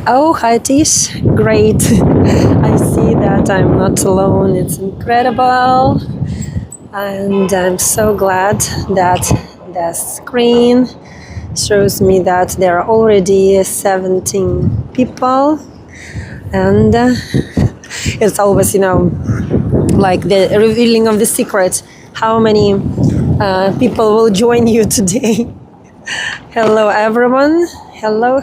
Oh, hi Tish. Great. I see that I'm not alone. It's incredible. And I'm so glad that the screen shows me that there are already 17 people. And it's always, like the revealing of the secret. How many people will join you today? Hello, everyone. Hello.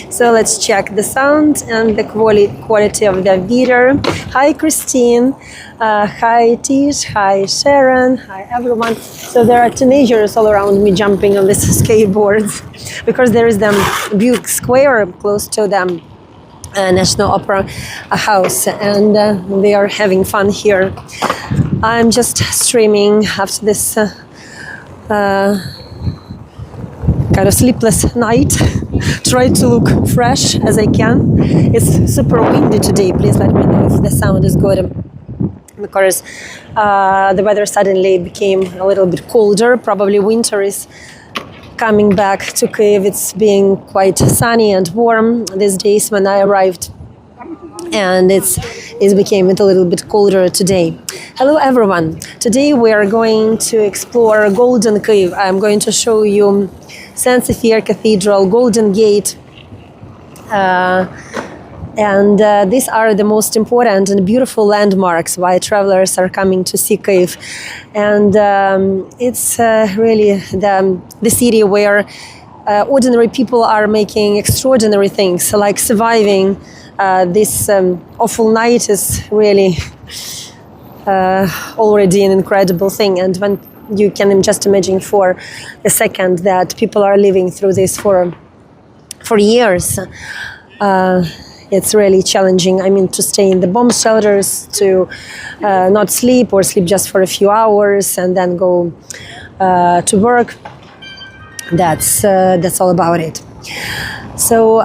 So let's check the sound and the quality of the video. Hi, Christine. Hi, Tish. Hi, Sharon. Hi, everyone. So there are teenagers all around me jumping on this skateboards because there is the big square close to them. National Opera House, and they are having fun here. I'm just streaming after this kind of sleepless night. Try to look fresh as I can. It's super windy today. Please let me know if the sound is good, because the weather suddenly became a little bit colder. Probably winter is coming back to Kyiv. It's being quite sunny and warm these days when I arrived, and it became a little bit colder today. Hello everyone. Today we are going to explore Golden Kyiv. I'm going to show you St Sophia Cathedral, Golden Gate, and these are the most important and beautiful landmarks why travelers are coming to see Kyiv. And it's really the city where ordinary people are making extraordinary things, like surviving this awful night is really already an incredible thing. And when you can just imagine for a second that people are living through this for years, it's really challenging. I mean, to stay in the bomb shelters, to not sleep or sleep just for a few hours and then go to work. That's all about it. So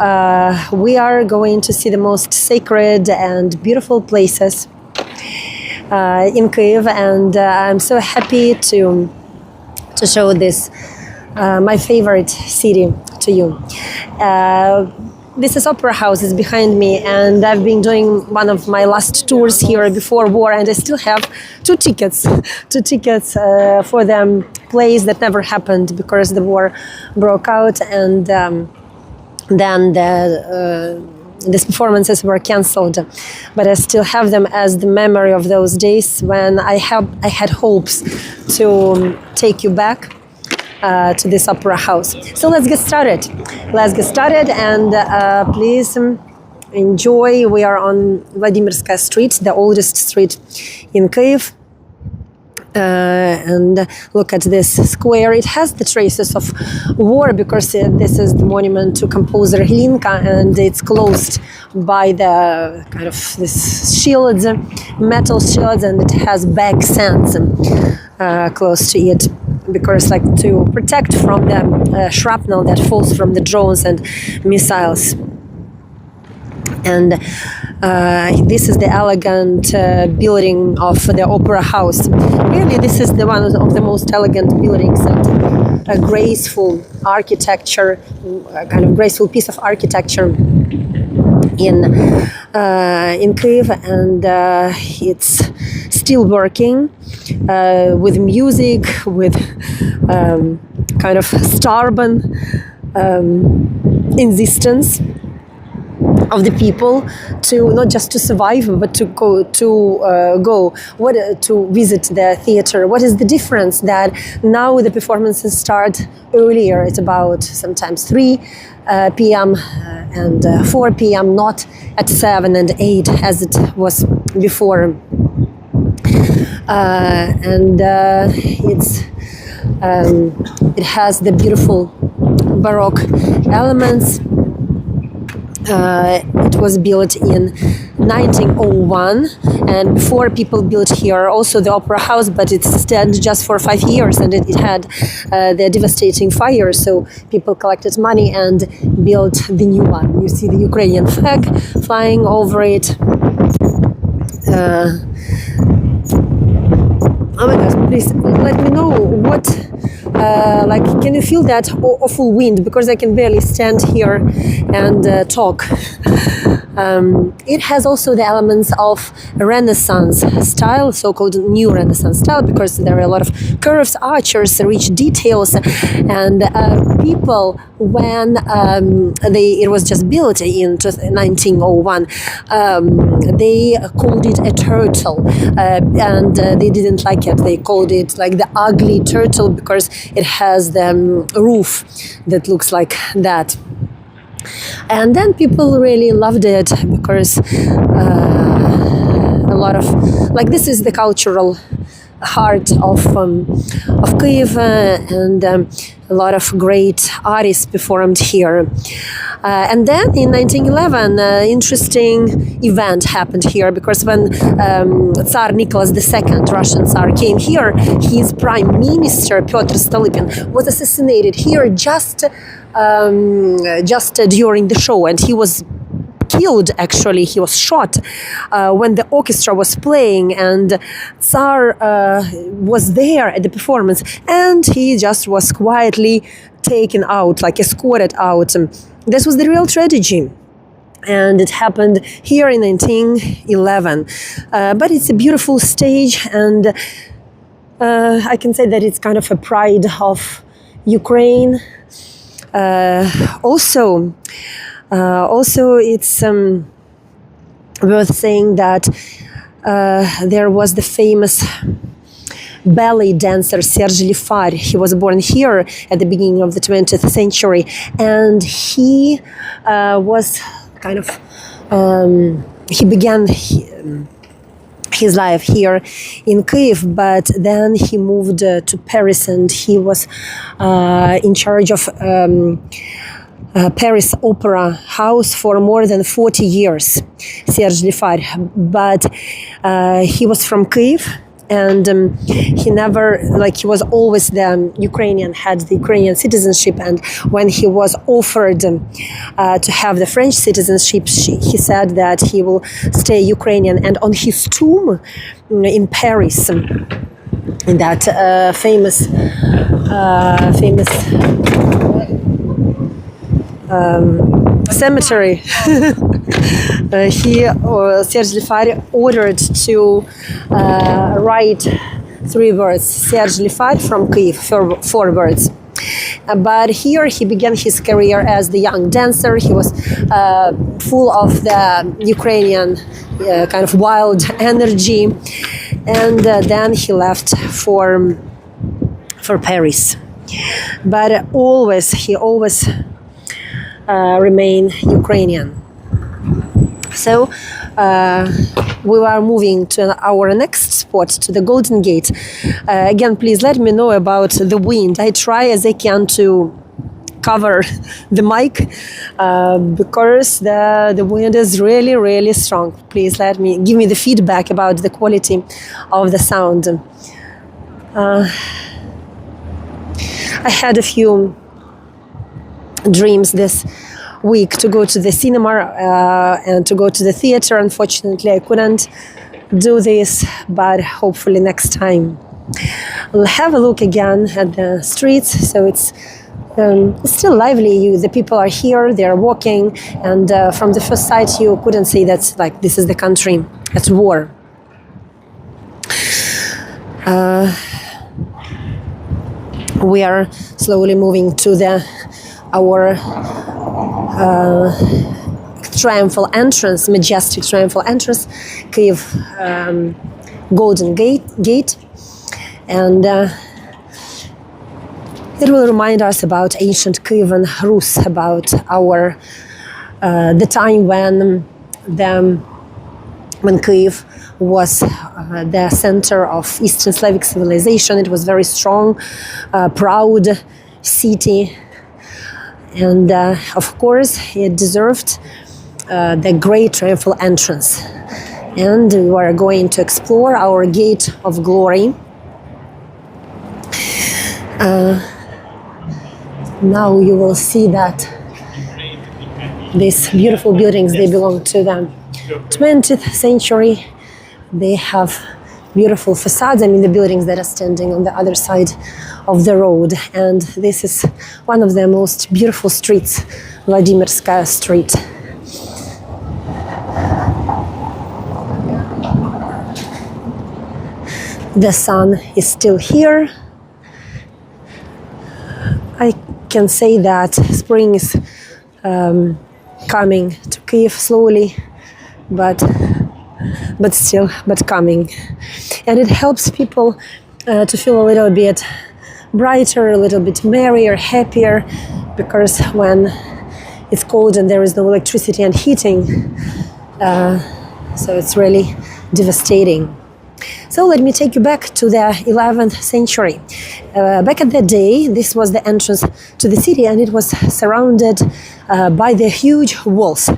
we are going to see the most sacred and beautiful places in Kyiv, and I'm so happy to show this my favorite city to you. This is Opera House is behind me, and I've been doing one of my last tours here before war, and I still have two tickets for the plays that never happened because the war broke out, and then these performances were cancelled. But I still have them as the memory of those days when I had hopes to take you back to this opera house. So let's get started. And please enjoy. We are on Vladimirsky Street, the oldest street in Kyiv. And look at this square. It has the traces of war because this is the monument to composer Hlinka, and it's closed by the kind of this shields, metal shields, and it has bag sands close to it, because like to protect from the shrapnel that falls from the drones and missiles. And this is the elegant building of the Opera House. Really, this is the one of the most elegant buildings and a graceful architecture, a kind of graceful piece of architecture in Kyiv, and it's still working with music, with kind of stubborn insistence of the people to not just to survive but to go to visit the theater. What is the difference that now the performances start earlier? It's about sometimes 3 p.m. and 4 p.m. not at 7 and 8 as it was before. And it has the beautiful Baroque elements. It was built in 1901, and before people built here also the Opera House, but it stayed just for 5 years, and it had the devastating fire, so people collected money and built the new one. You see the Ukrainian flag flying over it. Oh my gosh, please let me know like, can you feel that awful wind? Because I can barely stand here and talk. It has also the elements of Renaissance style, so-called New Renaissance style, because there are a lot of curves, arches, rich details, and people, when it was just built in 1901, they called it a turtle, and they didn't like it. They called it like the ugly turtle because it has the roof that looks like that. And then people really loved it because a lot of, like, this is the cultural heart of Kyiv, and a lot of great artists performed here. And then in 1911, interesting event happened here, because when Tsar Nicholas II, Russian Tsar, came here, his prime minister, Pyotr Stolypin, was assassinated here just during the show, and he was killed. Actually, he was shot when the orchestra was playing, and Tsar was there at the performance, and he just was quietly taken out, like escorted out. This was the real tragedy, and it happened here in 1911. But it's a beautiful stage, and I can say that it's kind of a pride of Ukraine. Also, it's worth saying that there was the famous ballet dancer Serge Lifar. He was born here at the beginning of the 20th century, and he was kind of he began his life here in Kyiv, but then he moved to Paris, and he was in charge of Paris Opera House for more than 40 years, Serge Lifar. But he was from Kyiv, and he never, like, he was always the Ukrainian, had the Ukrainian citizenship, and when he was offered to have the French citizenship, he said that he will stay Ukrainian. And on his tomb in Paris, in that famous cemetery, Serge Lifar ordered to write 3 words, Serge Lifar from Kyiv, 4 words. But here he began his career as the young dancer. He was full of the Ukrainian kind of wild energy, and then he left for Paris. But he always remain Ukrainian. So we are moving to our next spot, to the Golden Gate. Again, please let me know about the wind. I try as I can to cover the mic because the wind is really, really strong. Please give me the feedback about the quality of the sound. I had a few dreams this week to go to the cinema and to go to the theater. Unfortunately, I couldn't do this, but hopefully next time. We'll have a look again at the streets. So it's still lively. The people are here, they are walking, and from the first sight you couldn't say that, like, this is the country at war. We are slowly moving to our triumphal entrance, majestic triumphal entrance, Kyiv Golden Gate, and it will remind us about ancient Kievan Rus, about the time when Kyiv was the center of Eastern Slavic civilization. It was very strong, proud city. And of course, it deserved the great triumphal entrance. And we are going to explore our gate of glory. Now you will see that these beautiful buildings, they belong to the 20th century. They have beautiful facades. I mean, the buildings that are standing on the other side of the road. And this is one of the most beautiful streets, Vladimirskaya Street. The sun is still here. I can say that spring is coming to Kyiv slowly, but coming. And it helps people to feel a little bit brighter, a little bit merrier, happier, because when it's cold and there is no electricity and heating, so it's really devastating. So let me take you back to the 11th century. Back in the day, this was the entrance to the city, and it was surrounded by the huge walls.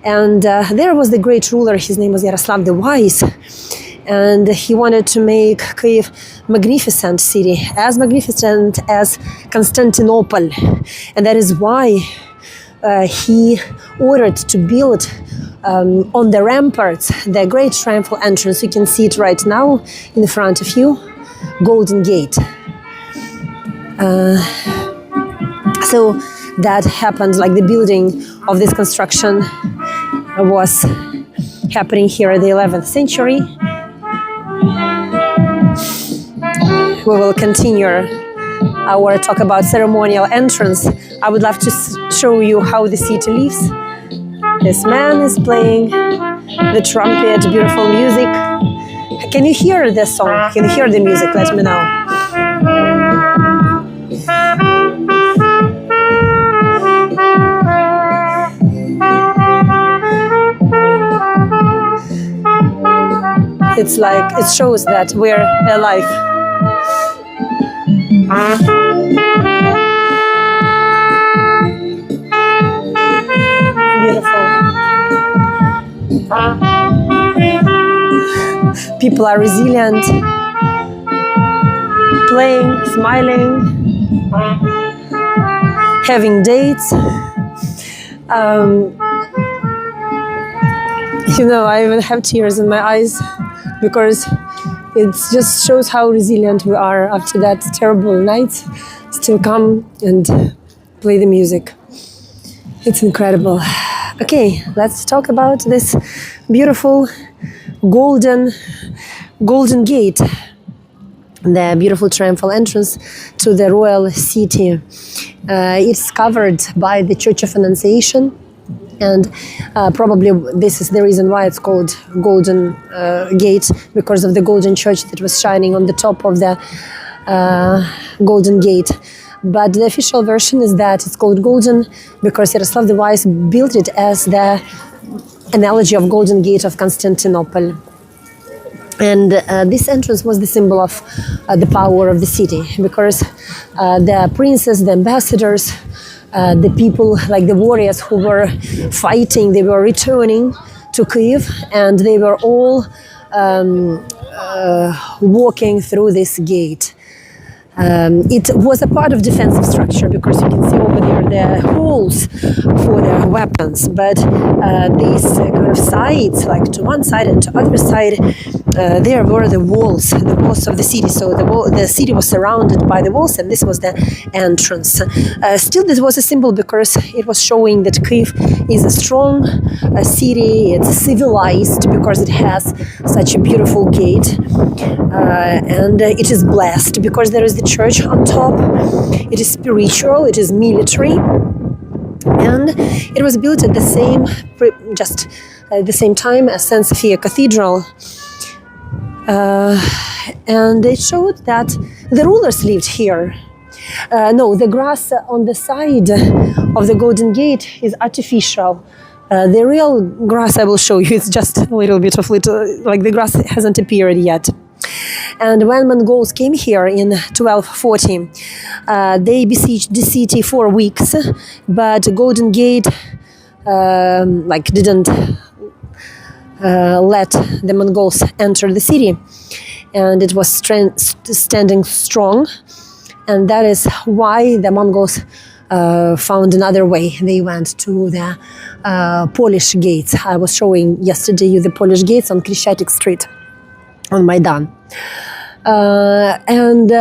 And there was the great ruler, his name was Yaroslav the Wise, and he wanted to make Kyiv magnificent city, as magnificent as Constantinople. And that is why he ordered to build on the ramparts the great triumphal entrance. You can see it right now in the front of you, Golden Gate. So that happened, like the building of this construction was happening here in the 11th century. We will continue our talk about ceremonial entrance. I would love to show you how the city lives. This man is playing the trumpet, beautiful music. Can you hear the song? Can you hear the music? Let me know. It's like, it shows that we're alive. Beautiful. People are resilient, playing, smiling, having dates. You know, I even have tears in my eyes because it just shows how resilient we are after that terrible night. Still come and play the music. It's incredible. Okay, let's talk about this beautiful golden gate, the beautiful triumphal entrance to the royal city. It's covered by the Church of Annunciation, and probably this is the reason why it's called Golden Gate, because of the golden church that was shining on the top of the Golden Gate. But the official version is that it's called Golden because Yaroslav the Wise built it as the analogy of Golden Gate of Constantinople. And this entrance was the symbol of the power of the city, because the princes, the ambassadors, the people, like the warriors who were fighting, they were returning to Kyiv, and they were all walking through this gate. It was a part of defensive structure, because you can see over there the holes for their weapons, but these kind of sides, like to one side and to other side, there were the walls of the city. So the city was surrounded by the walls, and this was the entrance. Still, this was a symbol because it was showing that Kyiv is a strong city. It's civilized because it has such a beautiful gate, and it is blessed because there is the church on top. It is spiritual, it is military, and it was built at the same time as St Sophia Cathedral, and it showed that the rulers lived here. No, the grass on the side of the Golden Gate is artificial. The real grass I will show you, it's just a little bit of like the grass hasn't appeared yet. And when Mongols came here in 1240, they besieged the city for weeks, but Golden Gate didn't let the Mongols enter the city, and it was standing strong, and that is why the Mongols found another way. They went to the Polish gates. I was showing yesterday you the Polish gates on Khreshchatyk Street. on Maidan. And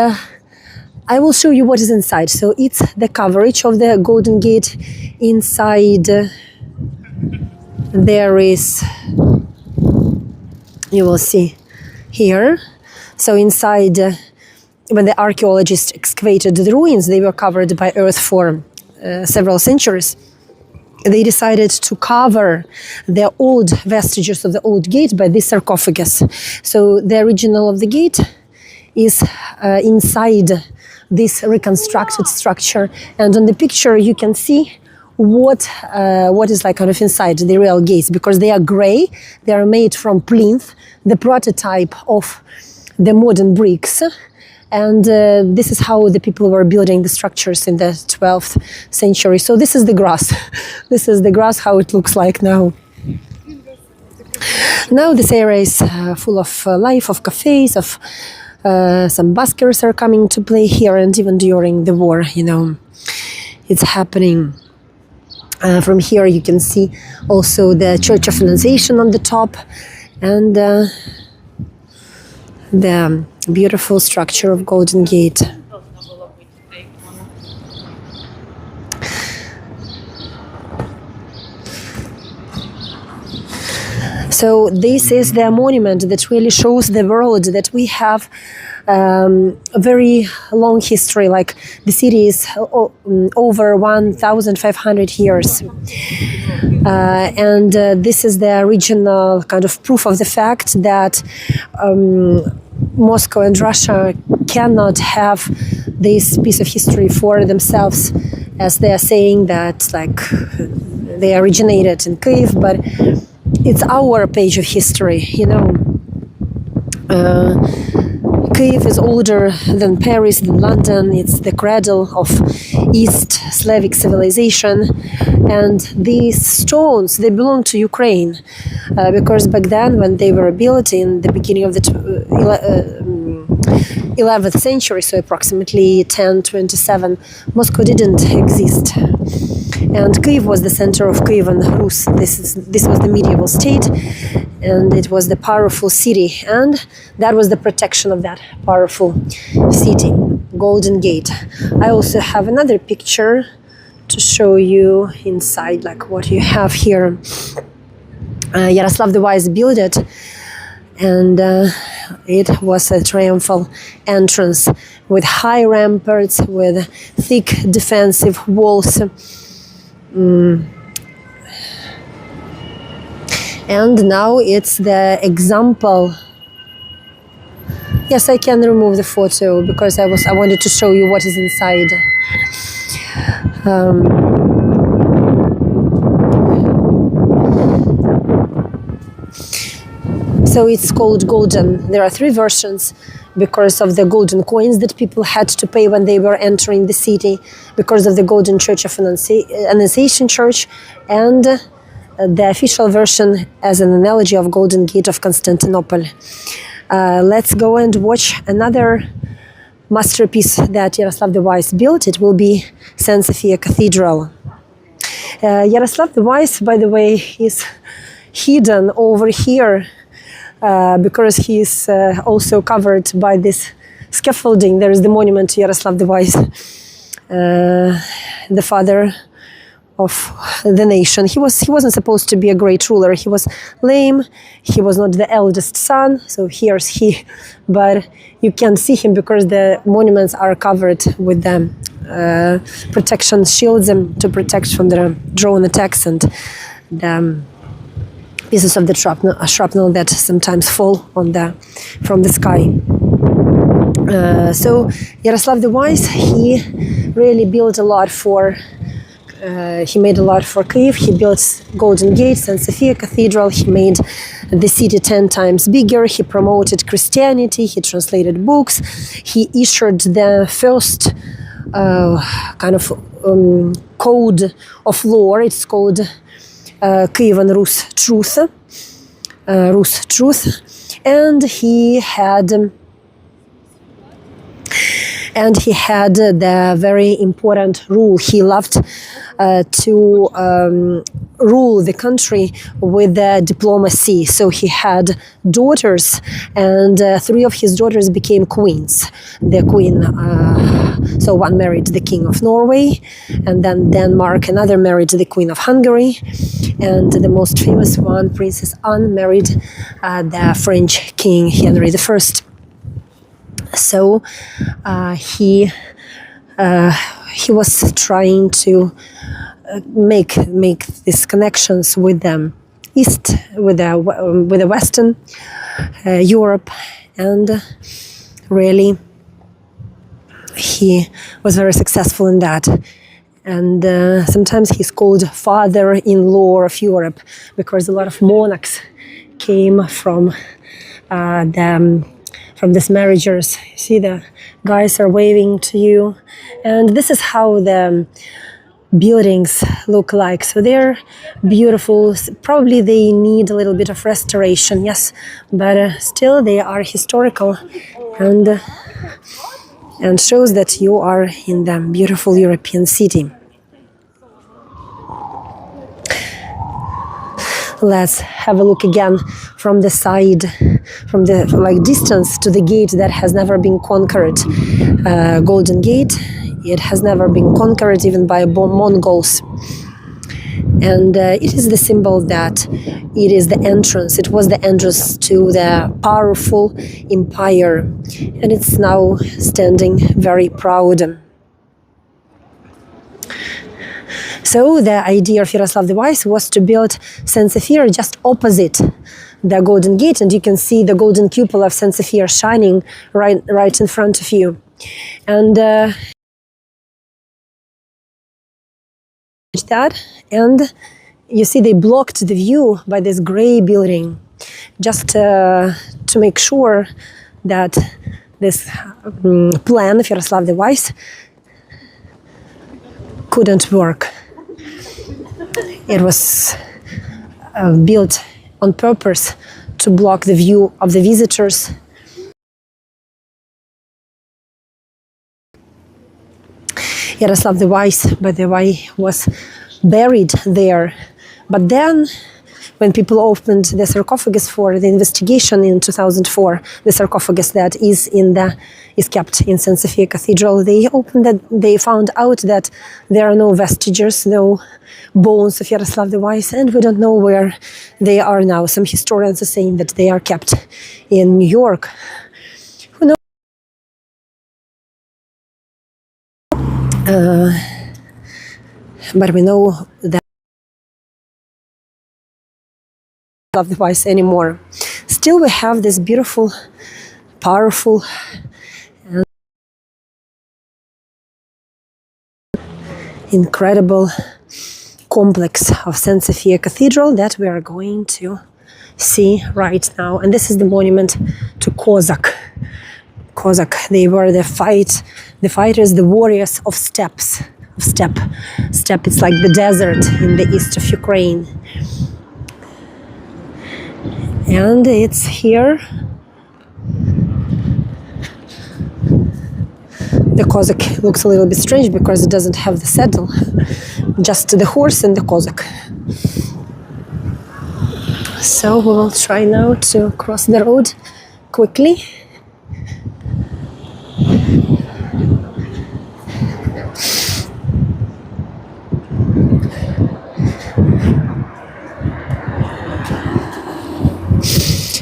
I will show you what is inside. So it's the coverage of the Golden Gate. Inside there is, you will see here. So inside, when the archaeologists excavated the ruins, they were covered by earth for several centuries. They decided to cover the old vestiges of the old gate by this sarcophagus. So the original of the gate is inside this reconstructed structure, and on the picture you can see what is like kind of inside the real gates, because they are gray. They are made from plinth, the prototype of the modern bricks. And this is how the people were building the structures in the 12th century. So this is the grass. This is the grass, how it looks like now. Now this area is full of life, of cafes, of some buskers are coming to play here, and even during the war, you know, it's happening. From here you can see also the Church of Annunciation on the top, and the beautiful structure of Golden Gate. So this is the monument that really shows the world that we have a very long history. Like the city is over 1,500 years. And this is the original kind of proof of the fact that Moscow and Russia cannot have this piece of history for themselves, as they are saying that like they originated in Kyiv, but it's our page of history, you know. Kyiv is older than Paris, than London. It's the cradle of East Slavic civilization. And these stones, they belong to Ukraine. Because back then, when they were built in the beginning of the 11th century, so approximately 1027, Moscow didn't exist. And Kyiv was the center of Kievan Rus. This was the medieval state, and it was the powerful city, and that was the protection of that powerful city, Golden Gate. I also have another picture to show you inside, like what you have here. Yaroslav the Wise built it, and it was a triumphal entrance with high ramparts, with thick defensive walls. And now it's the example. Yes, I can remove the photo because I wanted to show you what is inside. So it's called golden. There are 3 versions because of the golden coins that people had to pay when they were entering the city, because of the Golden Church of Annunciation Church, and the official version as an analogy of Golden Gate of Constantinople. Let's go and watch another masterpiece that Yaroslav the Wise built. It will be St Sophia Cathedral. Yaroslav the Wise, by the way, is hidden over here because he is also covered by this scaffolding. There is the monument to Yaroslav the Wise, the father of the nation. He wasn't supposed to be a great ruler. He was lame. He was not the eldest son. So here's he, but you can see him because the monuments are covered with the protection shields to protect from the drone attacks and the pieces of the shrapnel that sometimes fall from the sky. So Yaroslav the Wise, he really built a lot for. He made a lot for Kyiv. He built Golden Gate, St Sophia Cathedral. He made the city 10 times bigger. He promoted Christianity. He translated books. He issued the first kind of code of law. It's called Kyivan Rus Truth. Rus Truth. And he had the very important rule. He loved to rule the country with diplomacy. So he had daughters, and 3 of his daughters became queens. The queen, so one married the king of Norway, and then Denmark, another married the queen of Hungary, and the most famous one, Princess Anne, married the French king Henry I. So he was trying to make these connections with the East, with the Western Europe, and really he was very successful in that. And sometimes he's called father-in-law of Europe, because a lot of monarchs came from these marriages. You see, the guys are waving to you, and this is how the buildings look like. So they're beautiful. Probably they need a little bit of restoration, yes, but still they are historical, and shows that you are in the beautiful European city. Let's have a look again from the side, from the distance to the gate that has never been conquered. Golden Gate, it has never been conquered even by Mongols. And it is the symbol that it is the entrance. It was the entrance to the powerful empire, and it's now standing very proud. So the idea of Yaroslav the Wise was to build St Sophia just opposite the Golden Gate, and you can see the golden cupola of St Sophia shining right in front of you. And that, and you see they blocked the view by this gray building, just to make sure that this plan of Yaroslav the Wise couldn't work. It was built on purpose to block the view of the visitors. Yaroslav the Wise, by the way, was buried there. But then, when people opened the sarcophagus for the investigation in 2004, the sarcophagus that is kept in St Sophia Cathedral, they opened that, they found out that there are no vestiges, no bones of Yaroslav the Wise, and we don't know where they are now. Some historians are saying that they are kept in New York. Who knows? But we know that of the Wise anymore. Still, we have this beautiful, powerful, and incredible complex of St Sophia Cathedral that we are going to see right now. And this is the monument to Cossack. They were the fighters, the warriors of steppe. Steppe, it's like the desert in the east of Ukraine. And it's here. The Cossack looks a little bit strange because it doesn't have the saddle, just the horse and the Cossack. So we will try now to cross the road quickly.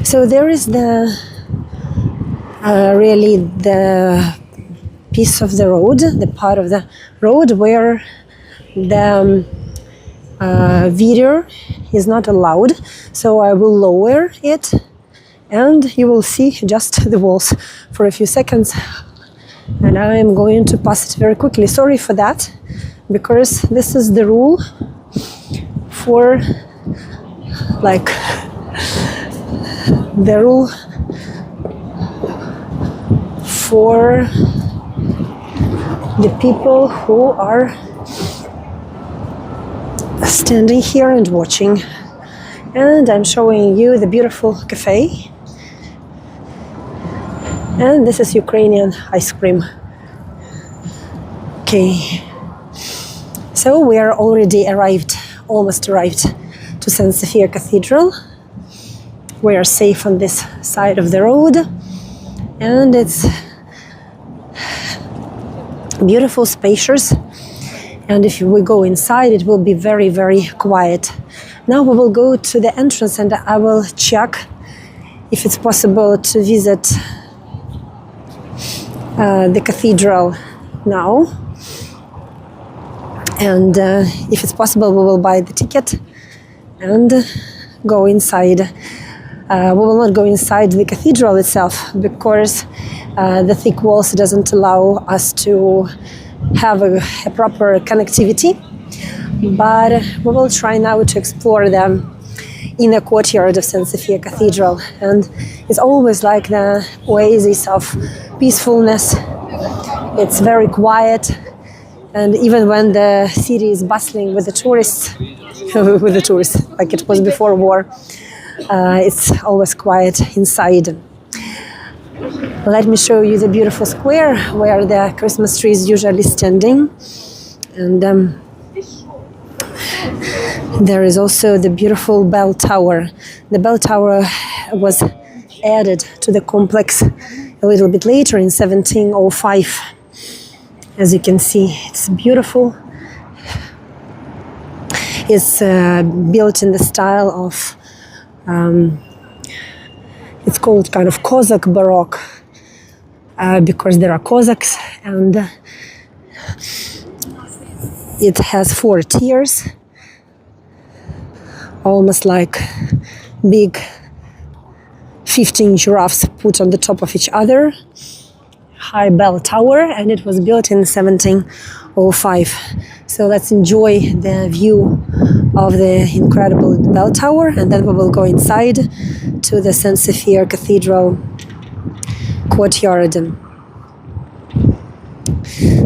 So there is really the piece of the road, the part of the road where the video is not allowed. So I will lower it, and you will see just the walls for a few seconds. And I am going to pass it very quickly. Sorry for that, because this is the rule for the people who are standing here and watching. And I'm showing you the beautiful cafe. And this is Ukrainian ice cream. Okay. So we are already almost arrived to St Sophia Cathedral. We are safe on this side of the road, and it's beautiful, spacious, and if we go inside it will be very, very quiet. Now we will go to the entrance and I will check if it's possible to visit the cathedral now, and if it's possible we will buy the ticket and go inside. We will not go inside the cathedral itself because the thick walls doesn't allow us to have a proper connectivity, but we will try now to explore the inner courtyard of St Sophia Cathedral, and it's always like the oasis of peacefulness. It's very quiet, and even when the city is bustling with the tourists, like it was before war, it's always quiet inside. Let me show you the beautiful square where the Christmas tree is usually standing, and there is also the beautiful bell tower. The bell tower was added to the complex a little bit later in 1705. As you can see, it's beautiful. It's built in the style of, it's called kind of Cossack Baroque, because there are Cossacks, and it has 4 tiers, almost like big 15 giraffes put on the top of each other. High bell tower, and it was built in 1705. So let's enjoy the view of the incredible bell tower, and then we will go inside to the St Sophia Cathedral courtyard.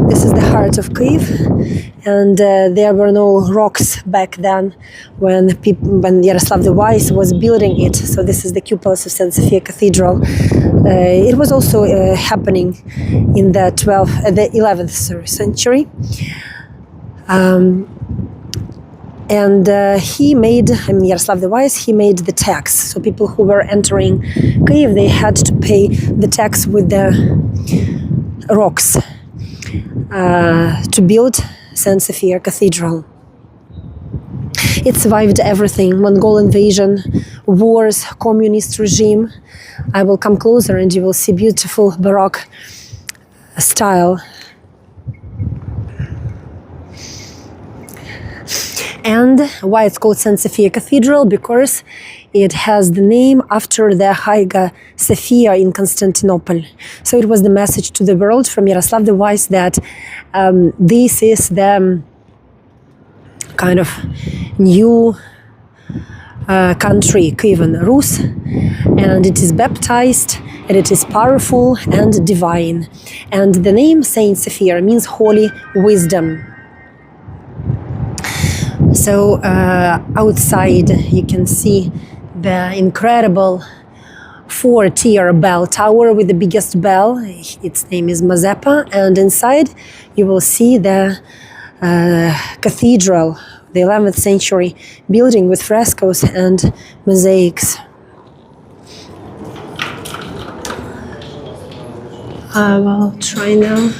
This is the heart of Kyiv, and there were no rocks back then when Yaroslav the Wise was building it. So this is the cupolas of St Sophia Cathedral. It was also happening in the 11th century. And he made, Yaroslav the Wise, he made the tax. So people who were entering Kyiv, they had to pay the tax with the rocks to build St Sophia Cathedral. It survived everything: Mongol invasion, wars, communist regime. I will come closer and you will see beautiful Baroque style. And why it's called St Sophia Cathedral? Because it has the name after the Hagia Sophia in Constantinople. So it was the message to the world from Yaroslav the Wise that this is the kind of new country, Kievan Rus, and it is baptized, and it is powerful and divine. And the name Saint Sophia means holy wisdom. So outside you can see the incredible 4-tier bell tower with the biggest bell. Its name is Mazepa, and inside you will see the cathedral, the 11th century building with frescoes and mosaics. I will try now.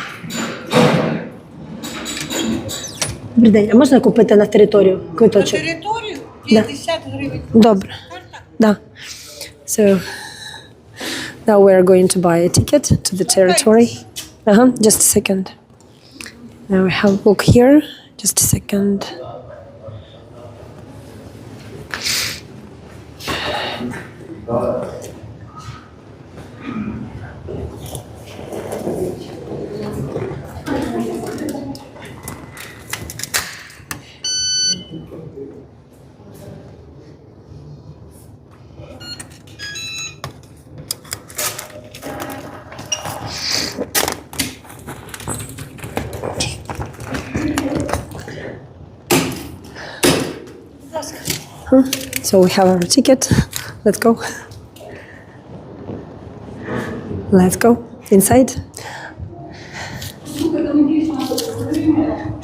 Добрий день. А можна купити на територію квиточок? На територію 50 гривень. Добре. Да. So now we are going to buy a ticket to the territory. Just a second. Now we have a book here. Just a second. So we have our ticket. Let's go. Let's go inside.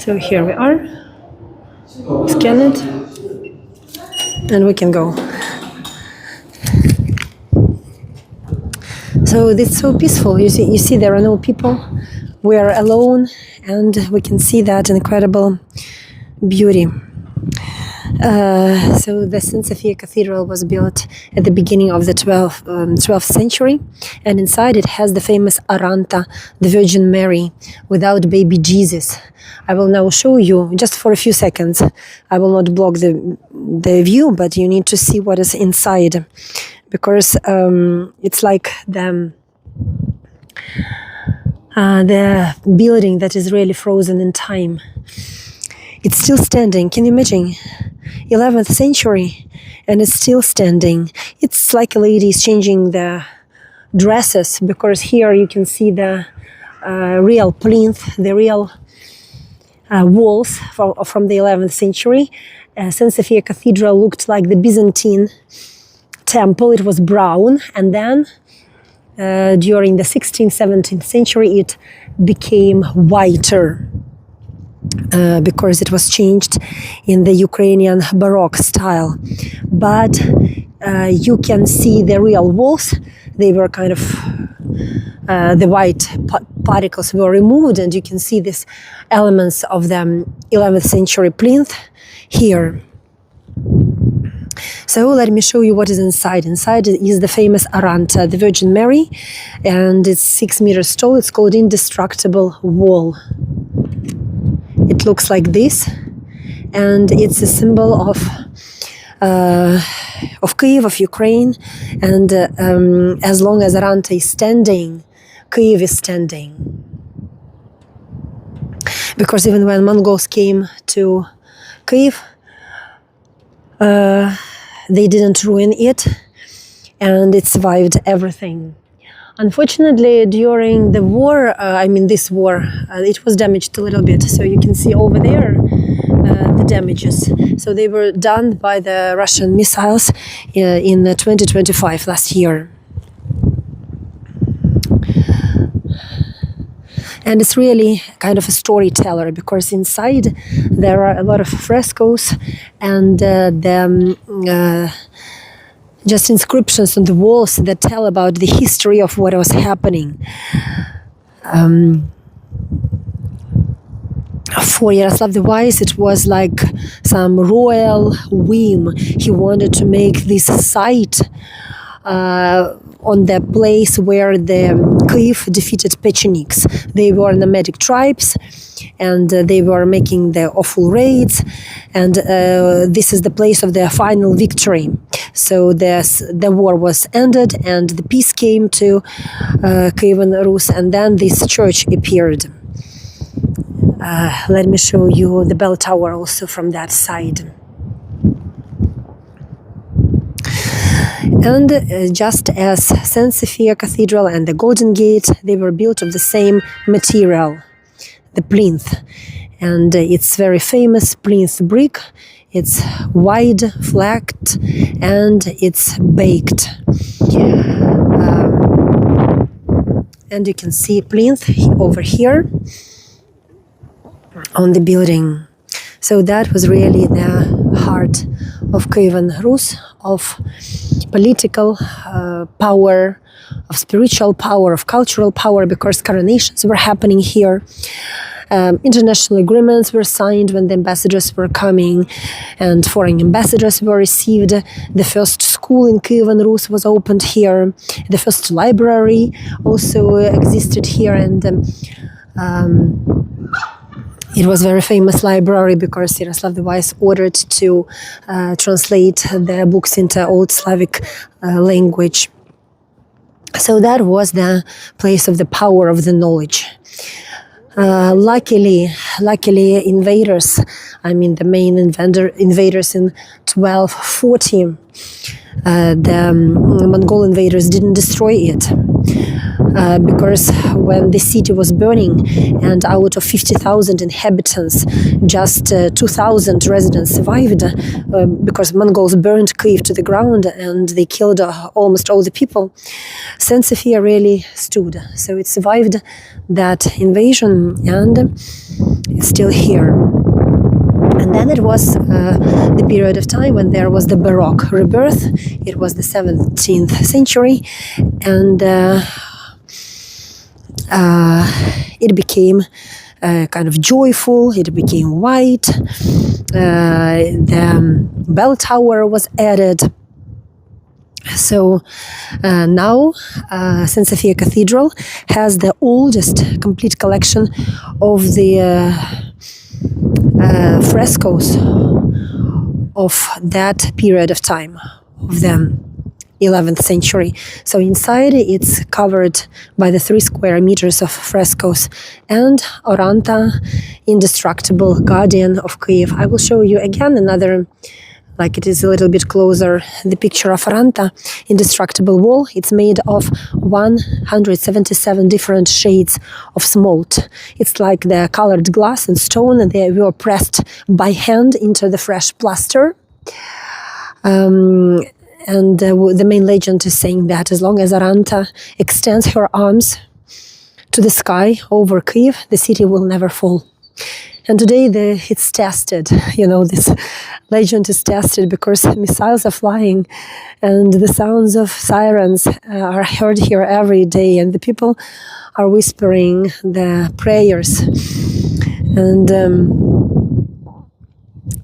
So here we are. Scan it, and we can go. So it's so peaceful. You see, there are no people. We are alone, and we can see that incredible beauty. So the St Sophia Cathedral was built at the beginning of the 12th century, and inside it has the famous Aranta, the Virgin Mary, without baby Jesus. I will now show you, just for a few seconds. I will not block the view, but you need to see what is inside, because it's like the building that is really frozen in time. It's still standing. Can you imagine? 11th century, and it's still standing. It's like a lady is changing the dresses, because here you can see the real plinth, the real walls from the 11th century. St Sophia Cathedral looked like the Byzantine temple. It was brown, and then during the 16th, 17th century it became whiter. Because it was changed in the Ukrainian Baroque style. But you can see the real walls. They were kind of, the white particles were removed, and you can see these elements of the 11th century plinth here. So let me show you what is inside. Inside is the famous Aranta, the Virgin Mary, and it's 6 meters tall. It's called Indestructible Wall. It looks like this, and it's a symbol of Kyiv, of Ukraine, and as long as Aranta is standing, Kyiv is standing. Because even when Mongols came to Kyiv, they didn't ruin it, and it survived everything. Unfortunately, during the war, this war, it was damaged a little bit. So you can see over there the damages. So they were done by the Russian missiles in 2025, last year. And it's really kind of a storyteller, because inside there are a lot of frescoes and just inscriptions on the walls that tell about the history of what was happening. For Yaroslav the Wise, it was like some royal whim. He wanted to make this site on the place where the Kyiv defeated Pechenegs. They were nomadic tribes, and they were making the awful raids, and this is the place of their final victory. So the war was ended, and the peace came to Kyiv Rus, and then this church appeared. Let me show you the bell tower also from that side. And just as St Sophia Cathedral and the Golden Gate, they were built of the same material, the plinth. And it's very famous plinth brick. It's wide, flat, and it's baked. And you can see plinth over here on the building. So that was really the heart of Kyiv Rus, of political power, of spiritual power, of cultural power, because coronations were happening here. International agreements were signed when the ambassadors were coming, and foreign ambassadors were received. The first school in Kyiv Rus was opened here. The first library also existed here, and it was a very famous library because Yaroslav the Wise ordered to translate the books into Old Slavic language. So that was the place of the power of the knowledge. Luckily, invaders, the main invaders in 1240, the Mongol invaders didn't destroy it. Because when the city was burning, and out of 50,000 inhabitants, just 2,000 residents survived, because Mongols burned Kyiv to the ground and they killed almost all the people, St Sophia really stood. So it survived that invasion, and it's still here. And then it was the period of time when there was the Baroque rebirth. It was the 17th century, and it became kind of joyful. It became white. The bell tower was added. So now St Sophia Cathedral has the oldest complete collection of the frescoes of that period of time, of the 11th century. So inside it's covered by the 3 square meters of frescoes and Oranta, indestructible guardian of Kyiv. I will show you again another, like it is a little bit closer, the picture of Oranta, indestructible wall. It's made of 177 different shades of smalt. It's like the colored glass and stone, and they were pressed by hand into the fresh plaster. And the main legend is saying that as long as Oranta extends her arms to the sky over Kyiv, the city will never fall. And today it's tested, this legend is tested because missiles are flying and the sounds of sirens are heard here every day, and the people are whispering the prayers. And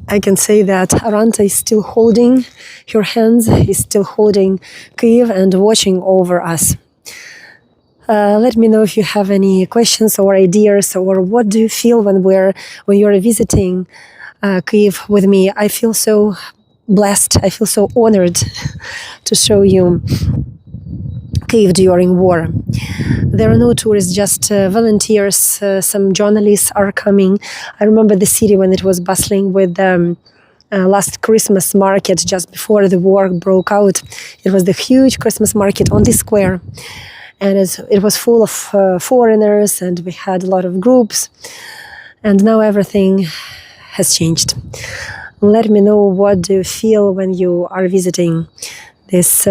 I can say that Oranta is still holding her hands, is still holding Kyiv and watching over us. Let me know if you have any questions or ideas, or what do you feel when you're visiting Kyiv with me. I feel so blessed, I feel so honored to show you Kyiv during war. There are no tourists, just volunteers, some journalists are coming. I remember the city when it was bustling with last Christmas market just before the war broke out. It was the huge Christmas market on the square. And it was full of foreigners, and we had a lot of groups. And now everything has changed. Let me know what do you feel when you are visiting this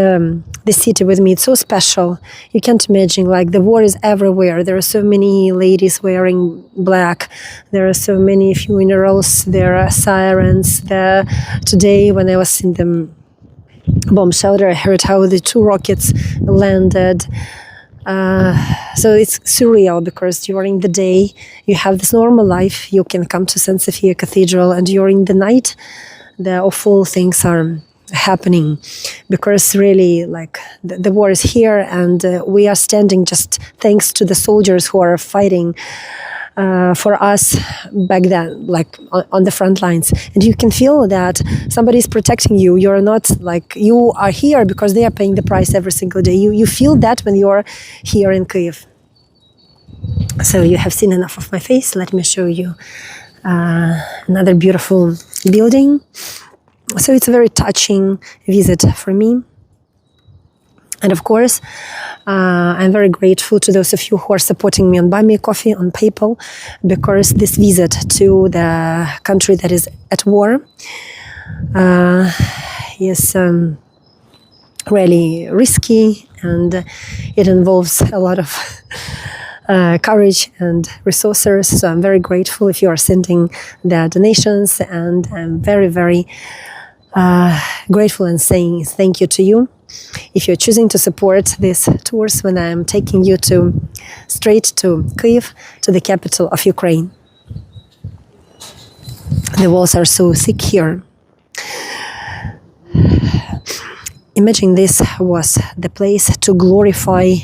city with me. It's so special. You can't imagine, like, the war is everywhere. There are so many ladies wearing black. There are so many funerals. There are sirens. Today, when I was in the bomb shelter, I heard how the 2 rockets landed. So it's surreal, because during the day you have this normal life. You can come to St Sophia Cathedral, and during the night the awful things are happening, because really, like, the war is here, and we are standing just thanks to the soldiers who are fighting for us back then, like on the front lines. And you can feel that somebody is protecting you. You're not like, you are here because they are paying the price every single day. You feel that when you're here in Kyiv. So you have seen enough of my face. Let me show you another beautiful building. So it's a very touching visit for me. And of course, I'm very grateful to those of you who are supporting me on Buy Me a Coffee, on PayPal, because this visit to the country that is at war is really risky, and it involves a lot of courage and resources. So I'm very grateful if you are sending the donations, and I'm very, very grateful and saying thank you to you. If you're choosing to support these tours when I'm taking you straight to Kyiv, to the capital of Ukraine. The walls are so thick here. Imagine this was the place to glorify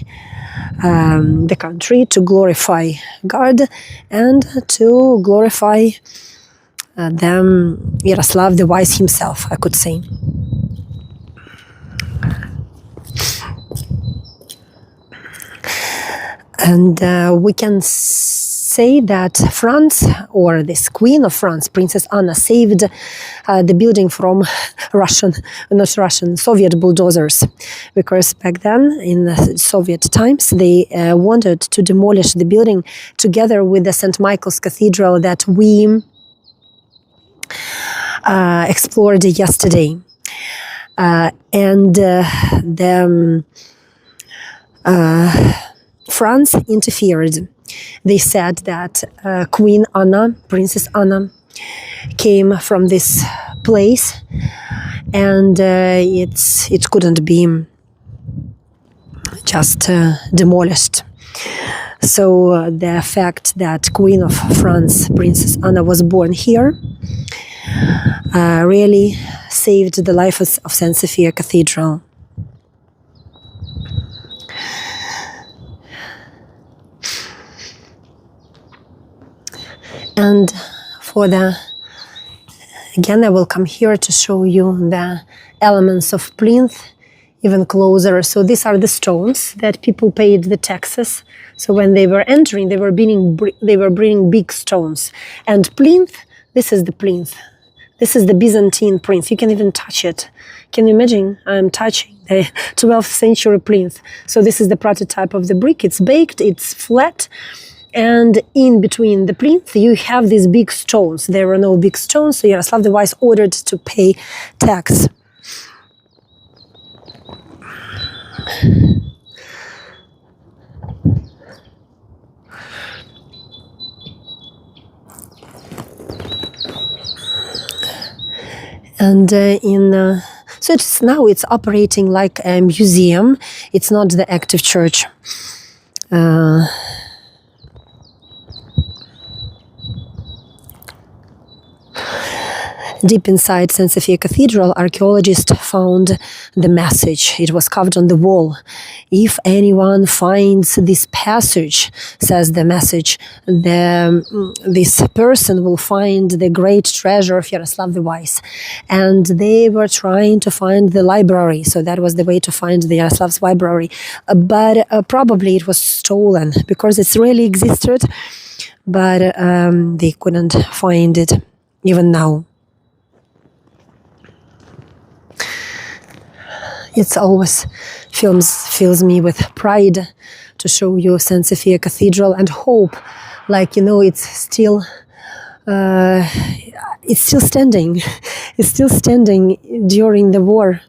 the country, to glorify God, and to glorify Yaroslav the Wise himself, I could say. And we can say that France, or this Queen of France, Princess Anna, saved the building from Soviet bulldozers. Because back then, in the Soviet times, they wanted to demolish the building together with the St Michael's Cathedral that we explored yesterday. France interfered. They said that Queen Anna, Princess Anna, came from this place, and it couldn't be just demolished. So the fact that Queen of France, Princess Anna, was born here really saved the life of St Sophia Cathedral. And again, I will come here to show you the elements of plinth even closer. So these are the stones that people paid the taxes. So when they were entering, they were bringing big stones. And plinth, this is the plinth. This is the Byzantine plinth. You can even touch it. Can you imagine? I'm touching the 12th century plinth. So this is the prototype of the brick. It's baked, it's flat. And in between the plinth, you have these big stones. There were no big stones, so Yaroslav the Wise ordered to pay tax. And so now it's operating like a museum. It's not the active church. Deep inside St Sophia Cathedral, archaeologists found the message. It was carved on the wall. If anyone finds this passage, says the message, this person will find the great treasure of Yaroslav the Wise. And they were trying to find the library, so that was the way to find the Yaroslav's library. But probably it was stolen, because it's really existed, but they couldn't find it even now. It always fills me with pride to show you St Sophia Cathedral and hope, like, you know, it's still standing. It's still standing during the war.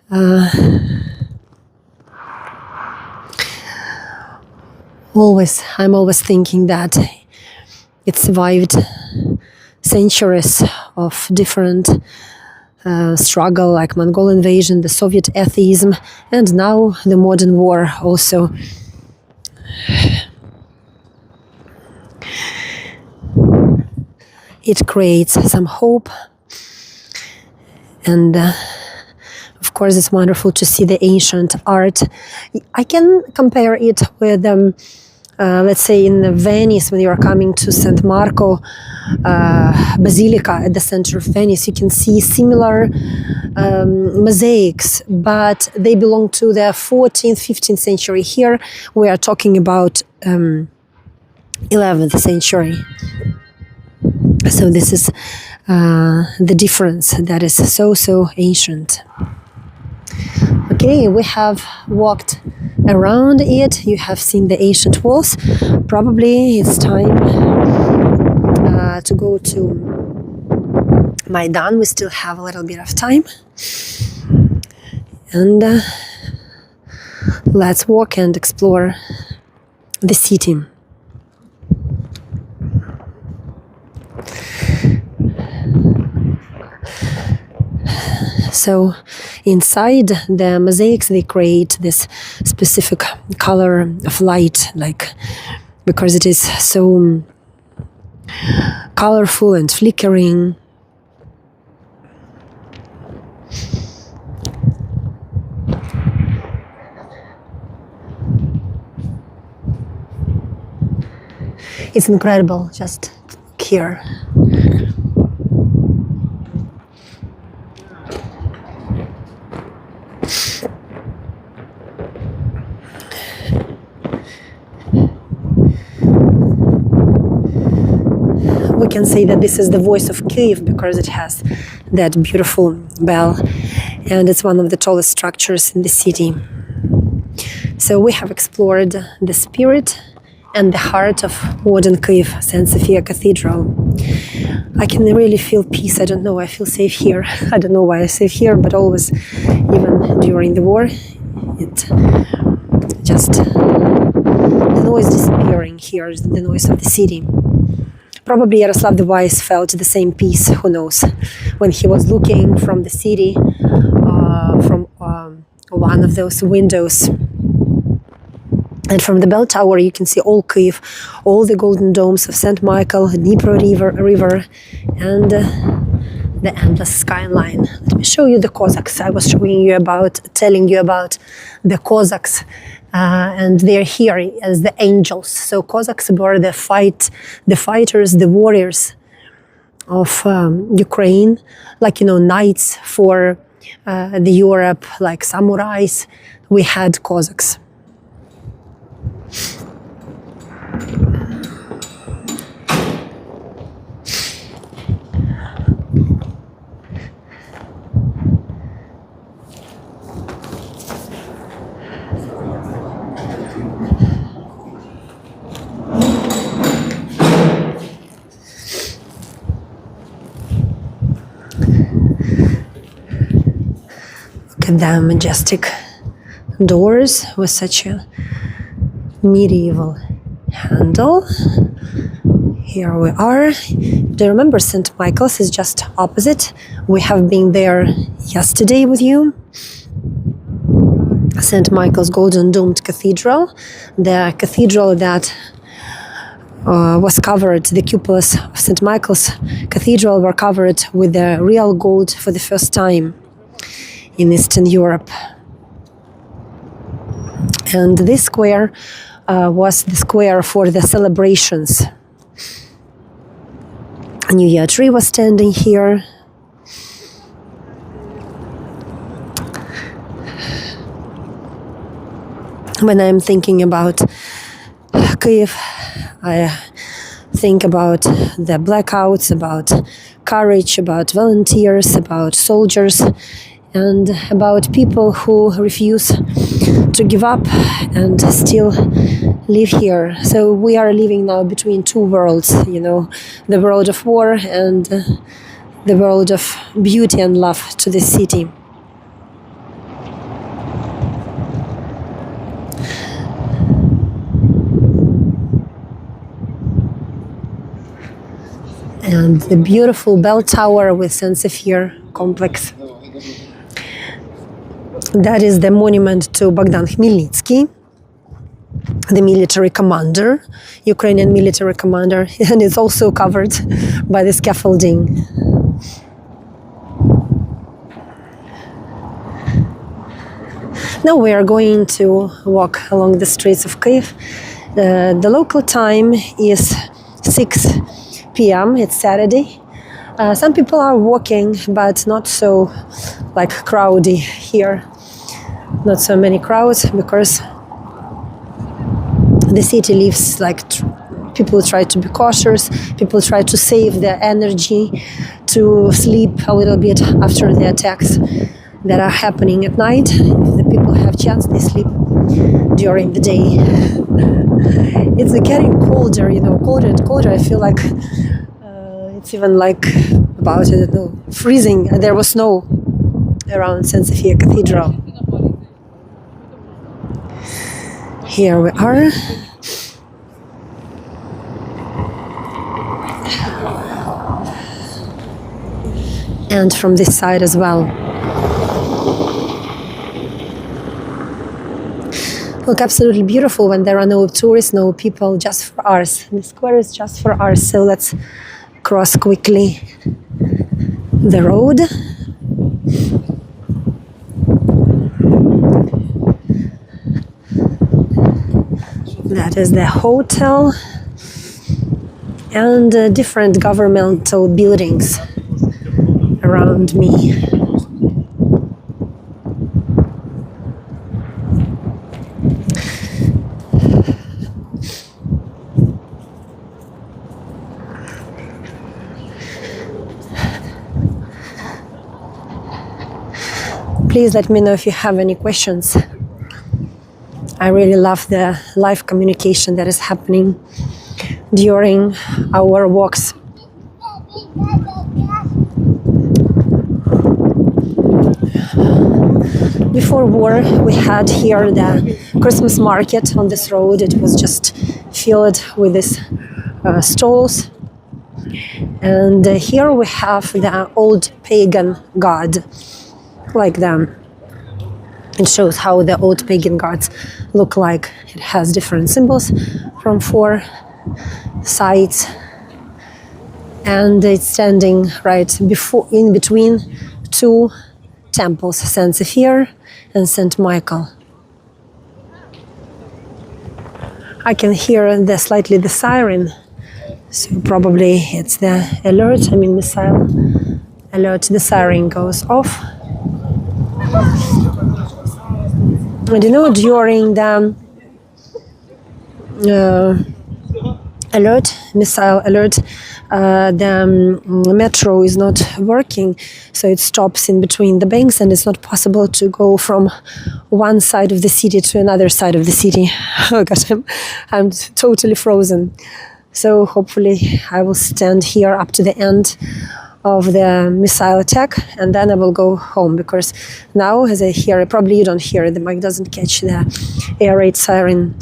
I'm always thinking that it survived centuries of different struggle, like Mongol invasion, the Soviet atheism, and now the modern war also. It creates some hope, and of course it's wonderful to see the ancient art. I can compare it with let's say in Venice, when you are coming to St. Marco Basilica at the center of Venice, you can see similar mosaics, but they belong to the 14th, 15th century. Here we are talking about 11th century. So this is the difference that is so ancient. Okay, we have walked around it. You have seen the ancient walls. Probably it's time to go to Maidan. We still have a little bit of time. And let's walk and explore the city. So inside the mosaics, they create this specific color of light, like, because it is so colorful and flickering. It's incredible, just here. We can say that this is the voice of Kyiv because it has that beautiful bell, and it's one of the tallest structures in the city. So we have explored the spirit and the heart of modern Kyiv, St Sophia Cathedral. I can really feel peace. I don't know, I feel safe here. I don't know why I say here, but always, even during the war, it just, the noise disappearing here, the noise of the city. Probably Yaroslav the Wise felt the same peace, who knows, when he was looking from the city, from one of those windows. And from the bell tower, you can see all Kyiv, all the golden domes of St. Michael, Dnipro river, and the endless skyline. Let me show you the Cossacks. I was telling you about the Cossacks, and they're here as the angels. So Cossacks were the fighters, the warriors of Ukraine, like, knights for the Europe, like samurais. We had Cossacks. Look at the majestic doors with such a medieval handle. Here we are. Do you remember St. Michael's is just opposite? We have been there yesterday with you. St. Michael's Golden Domed Cathedral, the cathedral that was covered, the cupolas of St. Michael's Cathedral were covered with the real gold for the first time in Eastern Europe. And this square was the square for the celebrations. A New Year tree was standing here. When I'm thinking about Kyiv, I think about the blackouts, about courage, about volunteers, about soldiers, and about people who refuse to give up and still live here. So we are living now between two worlds, the world of war and the world of beauty and love to this city. And the beautiful bell tower with St Sophia complex. That is the monument to Bogdan Khmelnytsky, the military commander, Ukrainian military commander, and it's also covered by the scaffolding. Now we are going to walk along the streets of Kyiv. The local time is 6 p.m. It's Saturday. Some people are walking, but not so crowdy here. Not so many crowds because the city lives people try to be cautious, people try to save their energy to sleep a little bit after the attacks that are happening at night. If the people have chance, they sleep during the day. It's getting colder, colder and colder. I feel like it's even about, freezing. There was snow around St Sophia Cathedral. Here we are. And from this side as well. Look, absolutely beautiful when there are no tourists, no people, just for us. The square is just for us, so let's cross quickly the road. That is the hotel and different governmental buildings around me. Please let me know if you have any questions. I really love the live communication that is happening during our walks. Before war, we had here the Christmas market on this road. It was just filled with these stalls And here we have the old pagan god, like them. It shows how the old pagan gods look like. It has different symbols from 4 sides, and it's standing right in between 2 temples, St Sophia and St Michael. I can hear slightly the siren, so probably it's the alert. Missile alert. The siren goes off. And during the missile alert, the metro is not working, so it stops in between the banks, and it's not possible to go from one side of the city to another side of the city. Oh gosh, I'm totally frozen. So hopefully I will stand here up to the end of the missile attack, and then I will go home, because now, as I hear, probably you don't hear, the mic doesn't catch the air raid siren.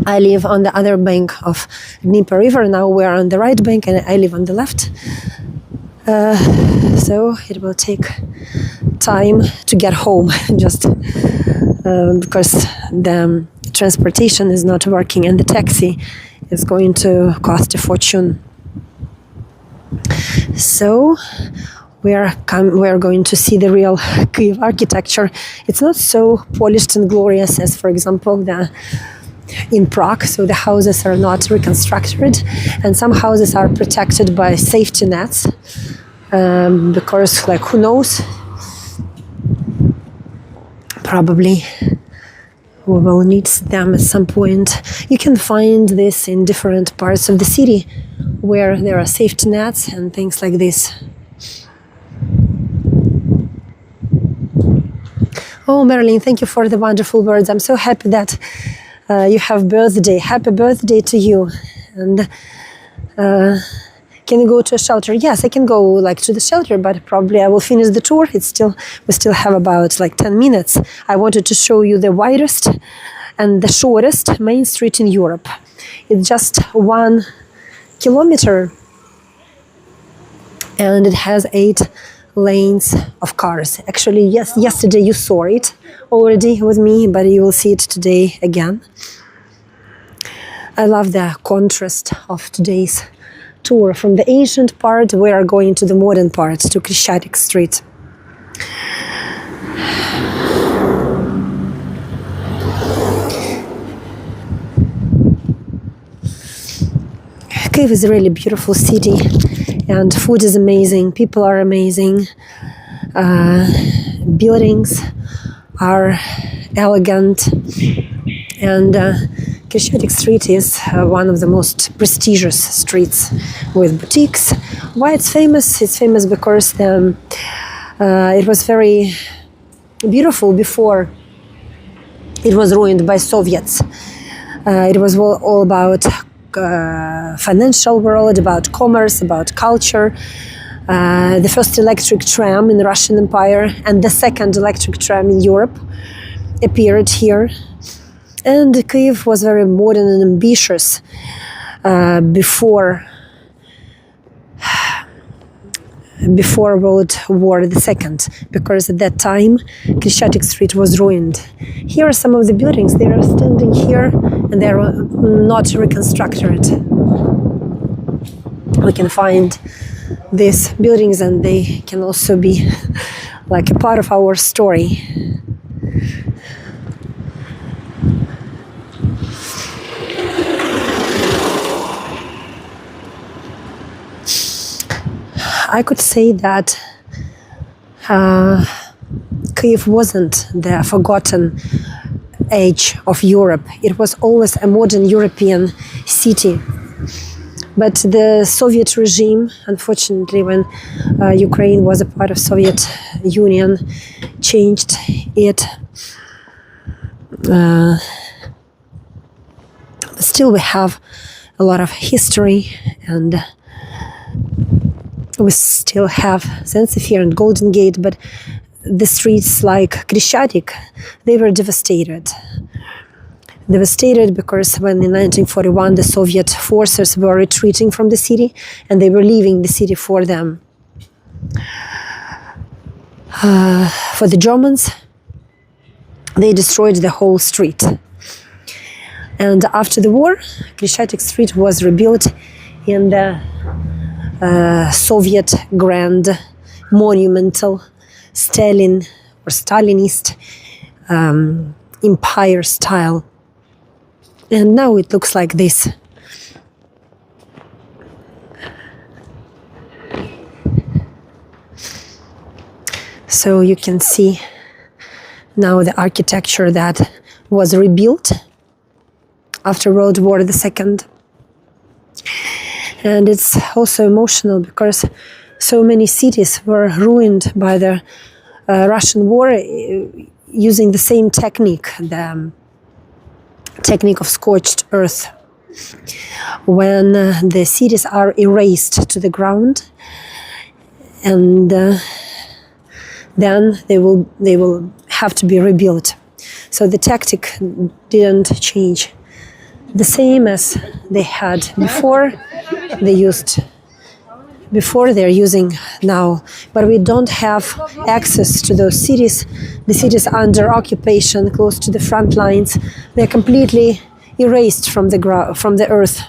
I live on the other bank of Dnieper River. Now we're on the right bank, and I live on the left. So it will take time to get home, just because the transportation is not working, and the taxi is going to cost a fortune. So we are going to see the real Kyiv architecture. It's not so polished and glorious as, for example, in Prague. So the houses are not reconstructed, and some houses are protected by safety nets, because, who knows? Probably we will need them at some point. You can find this in different parts of the city, where there are safety nets and things like this. Oh, Marilyn, thank you for the wonderful words. I'm so happy that you have birthday. Happy birthday to you. And can you go to a shelter? Yes, I can go to the shelter, but probably I will finish the tour. We still have about 10 minutes. I wanted to show you the widest and the shortest main street in Europe. It's just 1 kilometer, and it has 8 lanes of cars. Actually, yes, yesterday you saw it already with me, but you will see it today again. I love the contrast of today's tour. From the ancient part, we are going to the modern part, to Khreshchatyk Street. Kyiv is a really beautiful city, and food is amazing, people are amazing, buildings are elegant, and Khreshchatyk Street is one of the most prestigious streets with boutiques. Why it's famous? It's famous because it was very beautiful before it was ruined by Soviets. It was all about financial world, about commerce, about culture. The first electric tram in the Russian Empire and the second electric tram in Europe appeared here. And Kyiv was very modern and ambitious before World War II, because at that time Khreshchatyk Street was ruined. Here are some of the buildings. They are standing here and they are not reconstructed. We can find these buildings, and they can also be a part of our story. I could say that Kyiv wasn't the forgotten age of Europe. It was always a modern European city. But the Soviet regime, unfortunately, when Ukraine was a part of Soviet Union, changed it. Still, we have a lot of history, and we still have St Sophia and Golden Gate, but the streets like Khreshchatyk, they were devastated. devastated because when in 1941 the Soviet forces were retreating from the city and they were leaving the city for them. For the Germans, they destroyed the whole street. And after the war, Khreshchatyk Street was rebuilt in the Soviet grand monumental Stalin or Stalinist empire style. And now it looks like this. So you can see now the architecture that was rebuilt after World War II. And it's also emotional because so many cities were ruined by the Russian war using the same technique, the technique of scorched earth. When the cities are erased to the ground, and then they will have to be rebuilt. So the tactic didn't change. The same as they had before, they're using now. But we don't have access to those cities. The cities under occupation, close to the front lines, they're completely erased from the earth.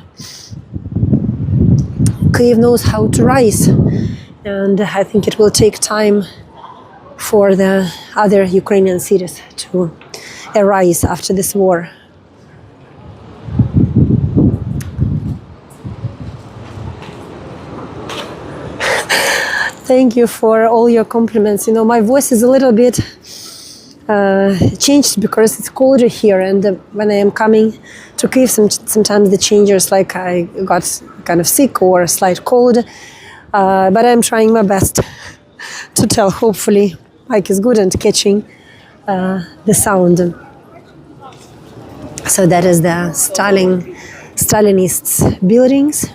Kyiv knows how to rise, and I think it will take time for the other Ukrainian cities to arise after this war. Thank you for all your compliments. You know, my voice is a little bit changed because it's colder here, and when I am coming to Kyiv, sometimes the changes, like I got kind of sick or a slight cold, but I'm trying my best to tell. Hopefully Mike is good and catching the sound. So that is the Stalinists' buildings.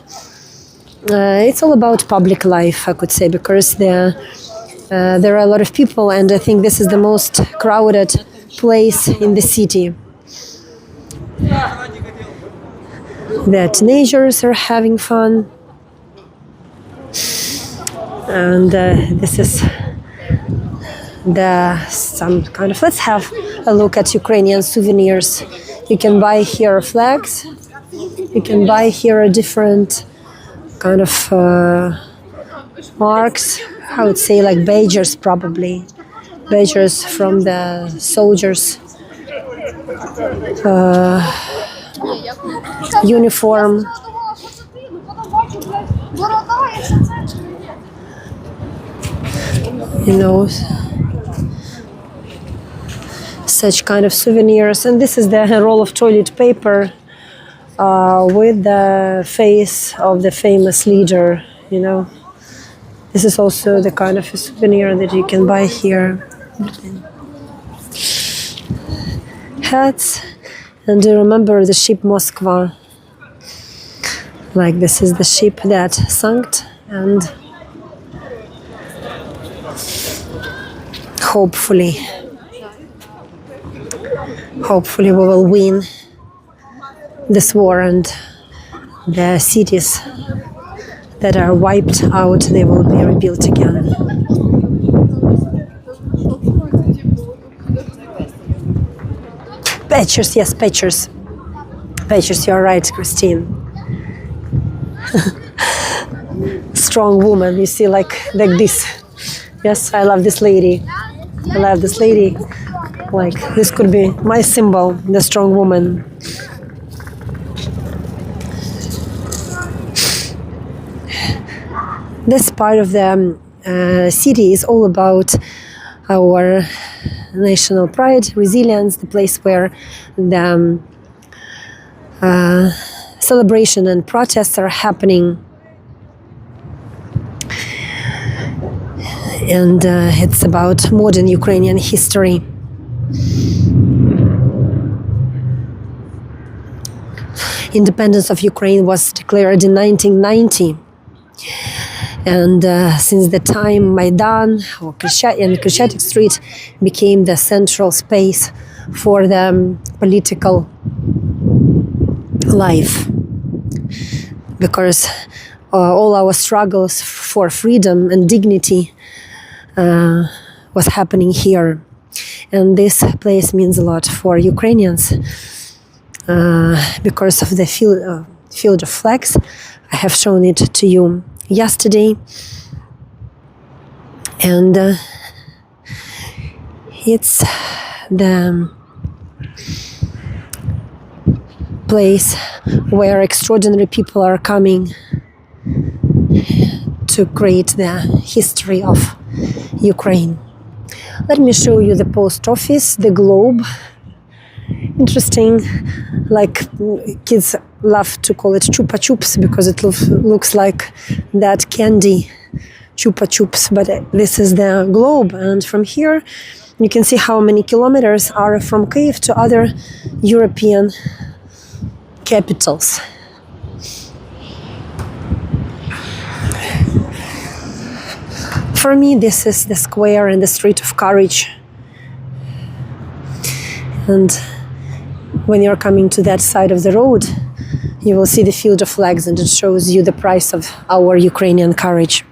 It's all about public life, I could say, because there are a lot of people, and I think this is the most crowded place in the city. The teenagers are having fun, and this is some kind of. Let's have a look at Ukrainian souvenirs. You can buy here flags. You can buy here different kind of marks. I would say like badges, probably badges from the soldiers. Uniform. You know, such kind of souvenirs. And this is the roll of toilet paper with the face of the famous leader, you know. This is also the kind of a souvenir that you can buy here. Hats. And do you remember the ship Moskva? Like this is the ship that sank, and hopefully we will win this war, and the cities that are wiped out, they will be rebuilt again. Pictures, yes, pictures. Pictures, you're right, Christine. Strong woman, you see, like this. Yes, I love this lady. I love this lady. Like, this could be my symbol, the strong woman. This part of the city is all about our national pride, resilience, the place where the celebration and protests are happening. And it's about modern Ukrainian history. Independence of Ukraine was declared in 1990. And since the time Maidan or Khreshchatyk Street became the central space for the political life, because all our struggles for freedom and dignity was happening here. And this place means a lot for Ukrainians because of the field of flags. I have shown it to you yesterday. And it's the place where extraordinary people are coming to create the history of Ukraine. Let me show you the post office, the globe. Interesting, like kids love to call it chupa chups because it looks like that candy chupa chups, but this is the globe, and from here you can see how many kilometers are from Kyiv to other European capitals. For me, this is the square and the street of courage. And when you're coming to that side of the road, you will see the field of flags, and it shows you the price of our Ukrainian courage.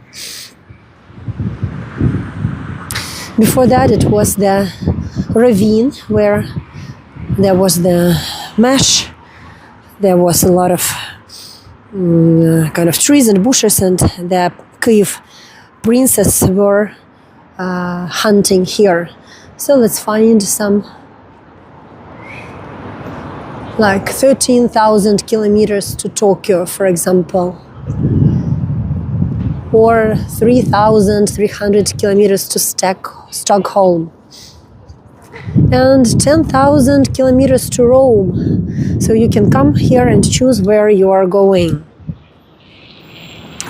Before that, it was the ravine where there was the mesh. There was a lot of kind of trees and bushes, and the Kyiv princes were hunting here. So let's find some, like 13,000 kilometers to Tokyo, for example, or 3,300 kilometers to Stockholm, and 10,000 kilometers to Rome. So you can come here and choose where you are going.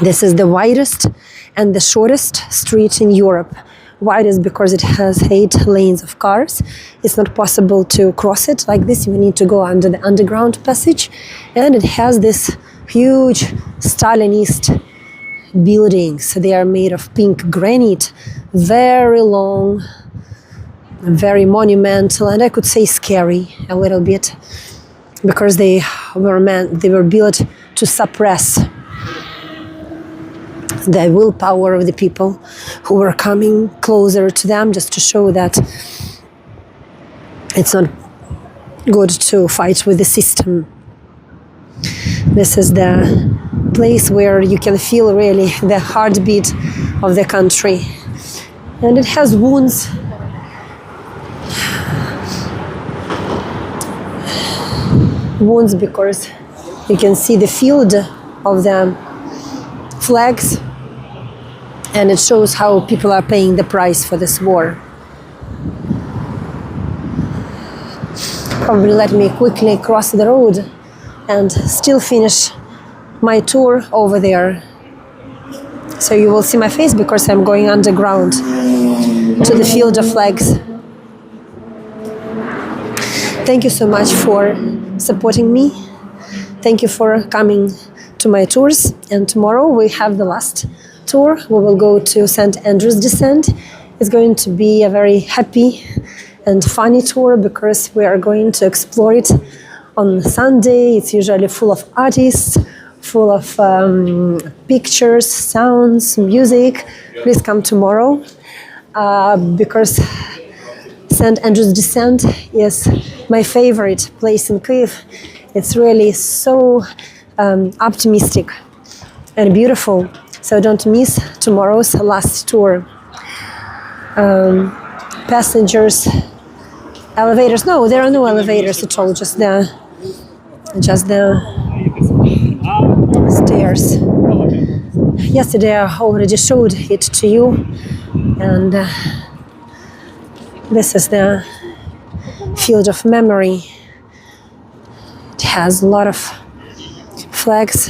This is the widest and the shortest street in Europe. Widest because it has 8 lanes of cars. It's not possible to cross it like this. You need to go under the underground passage. And it has this huge Stalinist buildings. They are made of pink granite, very long, very monumental, and I could say scary a little bit, because they were built to suppress the willpower of the people who were coming closer to them, just to show that it's not good to fight with the system. This is the place where you can feel really the heartbeat of the country. And it has wounds. Wounds because you can see the field of the flags, and it shows how people are paying the price for this war. Probably let me quickly cross the road and still finish my tour over there. So you will see my face because I'm going underground to the field of flags. Thank you so much for supporting me. Thank you for coming to my tours. And tomorrow we have the last tour. We will go to St Andrew's Descent. It's going to be a very happy and funny tour because we are going to explore it on Sunday. It's usually full of artists, full of pictures, sounds, music. Please come tomorrow because St Andrew's Descent is my favorite place in Kyiv. It's really so optimistic and beautiful. So don't miss tomorrow's last tour. Passengers, elevators. No, there are no elevators at all. Just the stairs. Yesterday I already showed it to you, and this is the field of memory. It has a lot of flags,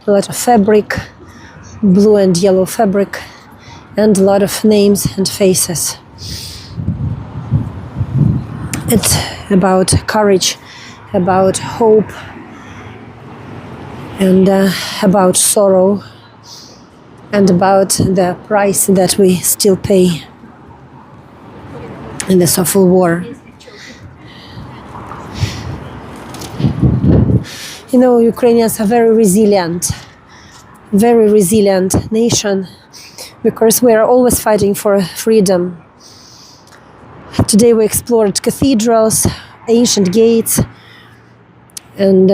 a lot of fabric, blue and yellow fabric, and a lot of names and faces. It's about courage, about hope, and about sorrow, and about the price that we still pay in this awful war. You know, Ukrainians are very resilient nation, because we are always fighting for freedom. Today we explored cathedrals, ancient gates, and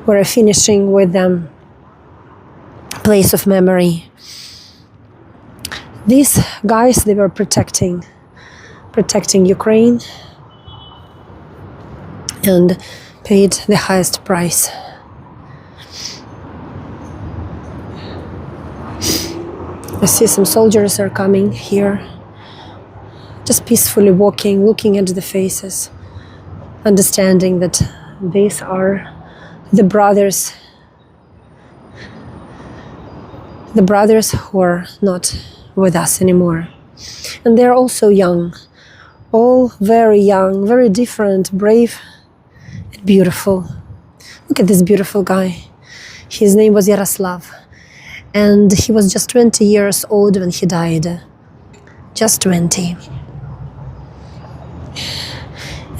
we're finishing with them place of memory. These guys, they were protecting Ukraine and paid the highest price. I see some soldiers are coming here, just peacefully walking, looking at the faces, understanding that these are the brothers who are not with us anymore. And they're also young, all very young, very different, brave and beautiful. Look at this beautiful guy. His name was Yaroslav, and he was just 20 years old when he died. Just 20.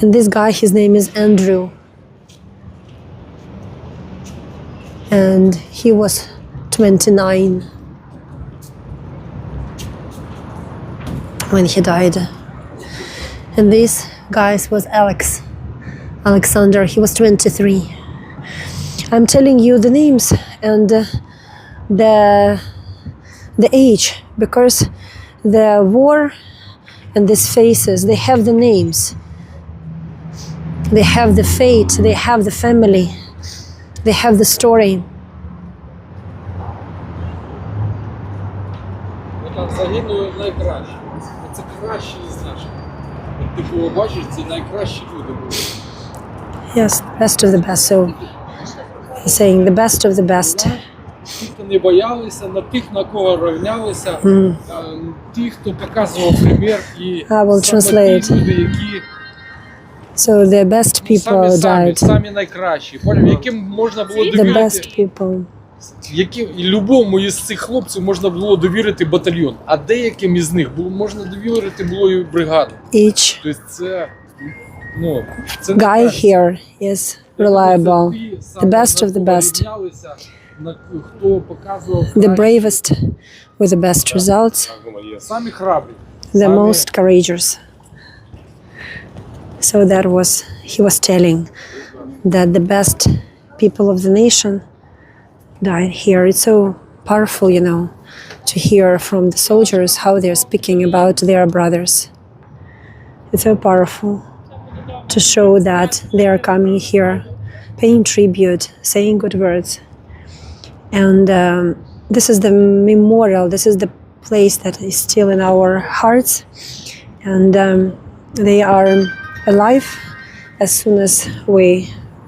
And this guy, his name is Andrew. And he was 29 when he died. And this guy was Alexander. He was 23. I'm telling you the names and the age, because the war and these faces, they have the names, they have the fate, they have the family, they have the story. Там загинули найкраще. Це кращі з наших. От ти кого бачиш, це найкращі люди були. Yes, best of the best. So he's saying the best of the best. Ті, хто не боялися, на тих, на кого рівнялися, ті, хто показував примір, і I will саме translate. ті люди, які So the best people died. самі найкращі, яким можна було The довірити, best people. і любому із цих хлопців можна було довірити батальйон, а деяким із них можна довірити було і бригаду. Each Тобто це guy here is reliable, the best of the best, the bravest with the best results, самі храбрі. the most courageous. So he was telling that the best people of the nation died here. It's so powerful, you know, to hear from the soldiers how they're speaking about their brothers. It's so powerful to show that they are coming here, paying tribute, saying good words. And this is the memorial, this is the place that is still in our hearts. And they are alive as soon as we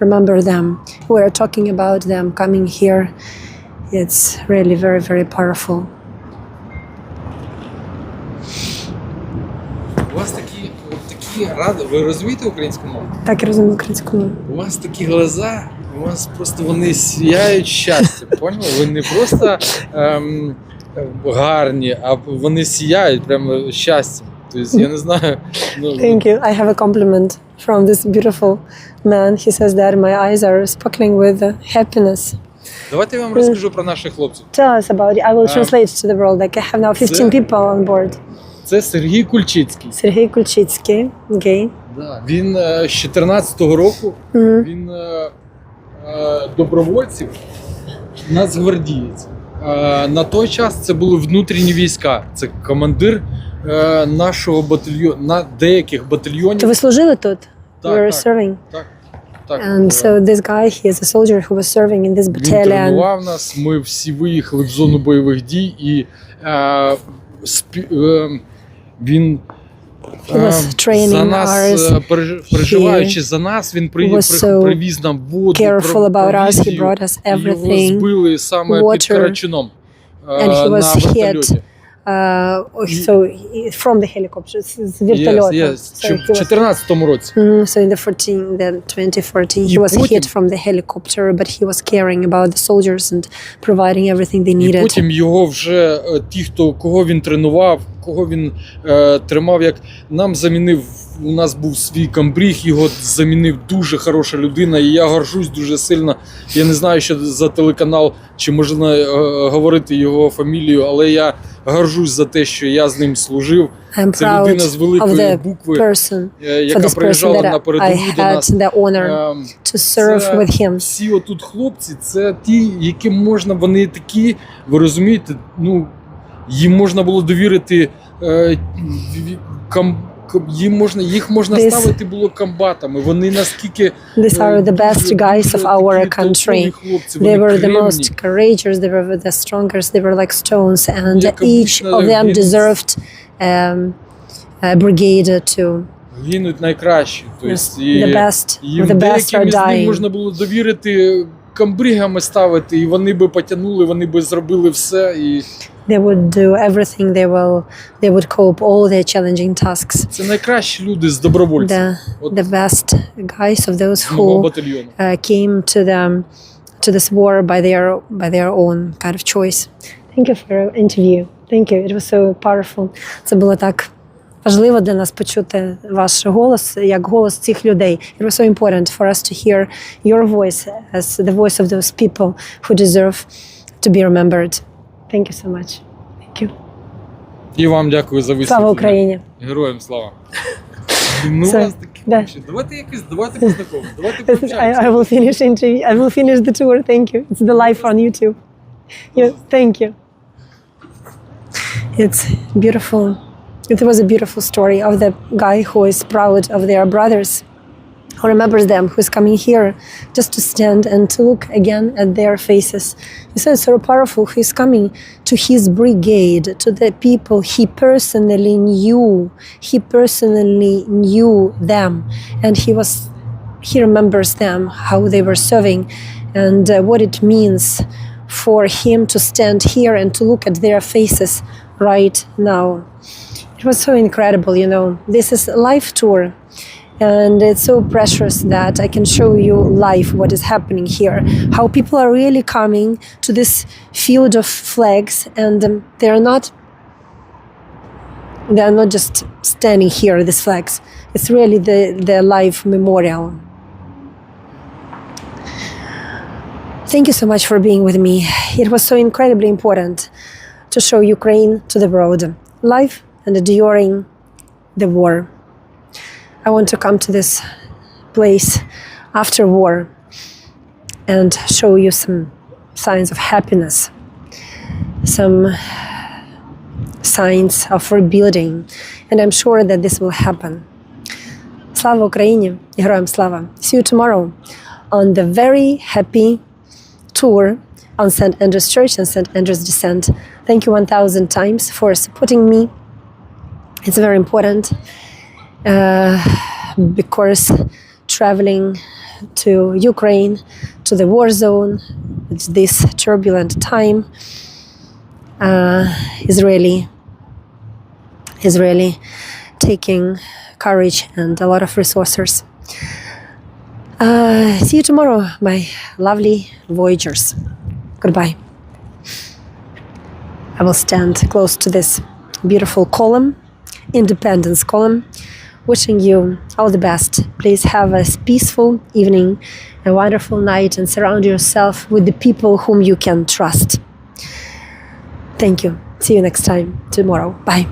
remember them. We are talking about them coming here. It's really very, very powerful. У вас такі ради, ви розумієте українську мову? Так, я розумію українську мову. У вас такі глаза, у вас просто вони сяють щастя, поняли? Ви не просто гарні, а вони сяють прямо щастям. Тобто, я не знаю. Thank you. I have a compliment from this beautiful man. He says that my eyes are sparkling with happiness. Давайте я вам розкажу про наших хлопців. Tell us about it. I will translate to the world. Like I have now 15 people on board. Це Сергій Кульчицький. Сергій Кульчицький, okay. Да. Він з 14-го року, він добровольців, нацгвардієць. На той час це були внутрішні війська. Це командир нашого батальйону, деяких батальйонів. То ви служили тут? Так, You were так, serving? Так, так. And so this guy, he is a soldier who was serving in this Він battalion. тренував нас, ми всі виїхали в зону бойових дій і він He was training за нас, ours. переживаючи за нас, він привіз нам воду, Careful about us. He brought us його everything. збили саме під water. Карачуном And he на was hit. вертольоті. So from the helicopter, з вертольоту. Yes, So в 2014 році. So in the 2014, he was hit from the helicopter, but he was caring about the soldiers and providing everything they І needed. потім його вже ті, кого він тренував, кого він тримав, як нам замінив. У нас був свій комбриг, його замінив дуже хороша людина, і я горжусь дуже сильно. Я не знаю, що за телеканал, чи можна говорити його фамілію, але я горжусь за те, що я з ним служив. Це людина з великої букви, яка приїжджала на передову до нас. Всі отут хлопці, це ті, яким можна, вони такі, ви розумієте, ну, їм можна було довірити їх можна ставити було комбатами. Вони наскільки These are the best guys of our country. They were the most courageous, they were the strongest, they were like stones, and each of them deserved a brigade to гинуть найкращі. the best are dying. Можна було довірити комбригами ставити, і вони би потягнули, вони би зробили все. І they would do everything, they would cope all their challenging tasks. Це найкращі люди з добровольців. The best guys of those who came to this war by their own kind of choice. Thank you for your interview. Thank you. It was so powerful. Це було так важливо для нас почути ваш голос, як голос цих людей. It was so important for us to hear your voice as the voice of those people who deserve to be remembered. Thank you so much. Thank you. І вам дякую за висвітлення. Слава Україні. Героям слава. Ну, у вас такі очі. Давайте познайомимося. Давайте пообщаємося. I will finish interview. I will finish the tour. Thank you. It's the live on YouTube. Thank you. It's beautiful. It was a beautiful story of the guy who is proud of their brothers, who remembers them, who is coming here just to stand and to look again at their faces. He said so powerful. He is coming to his brigade, to the people he personally knew. He personally knew them, and he remembers them, how they were serving, and what it means for him to stand here and to look at their faces right now. It was so incredible, you know. This is a live tour, and it's so precious that I can show you live what is happening here, how people are really coming to this field of flags, and they are not just standing here, these flags. It's really the live memorial. Thank you so much for being with me. It was so incredibly important to show Ukraine to the world, live and during the war. I want to come to this place after war and show you some signs of happiness, some signs of rebuilding, and I'm sure that this will happen. Слава Україні! Героям слава! See you tomorrow on the very happy tour on St Andrew's Church and St Andrew's Descent. Thank you 1,000 times for supporting me. It's very important because traveling to Ukraine, to the war zone, at this turbulent time, is really taking courage and a lot of resources. See you tomorrow, my lovely Voyagers. Goodbye. I will stand close to this beautiful column, Independence column, wishing you all the best. Please have a peaceful evening, a wonderful night, and surround yourself with the people whom you can trust. Thank you. See you next time tomorrow. Bye.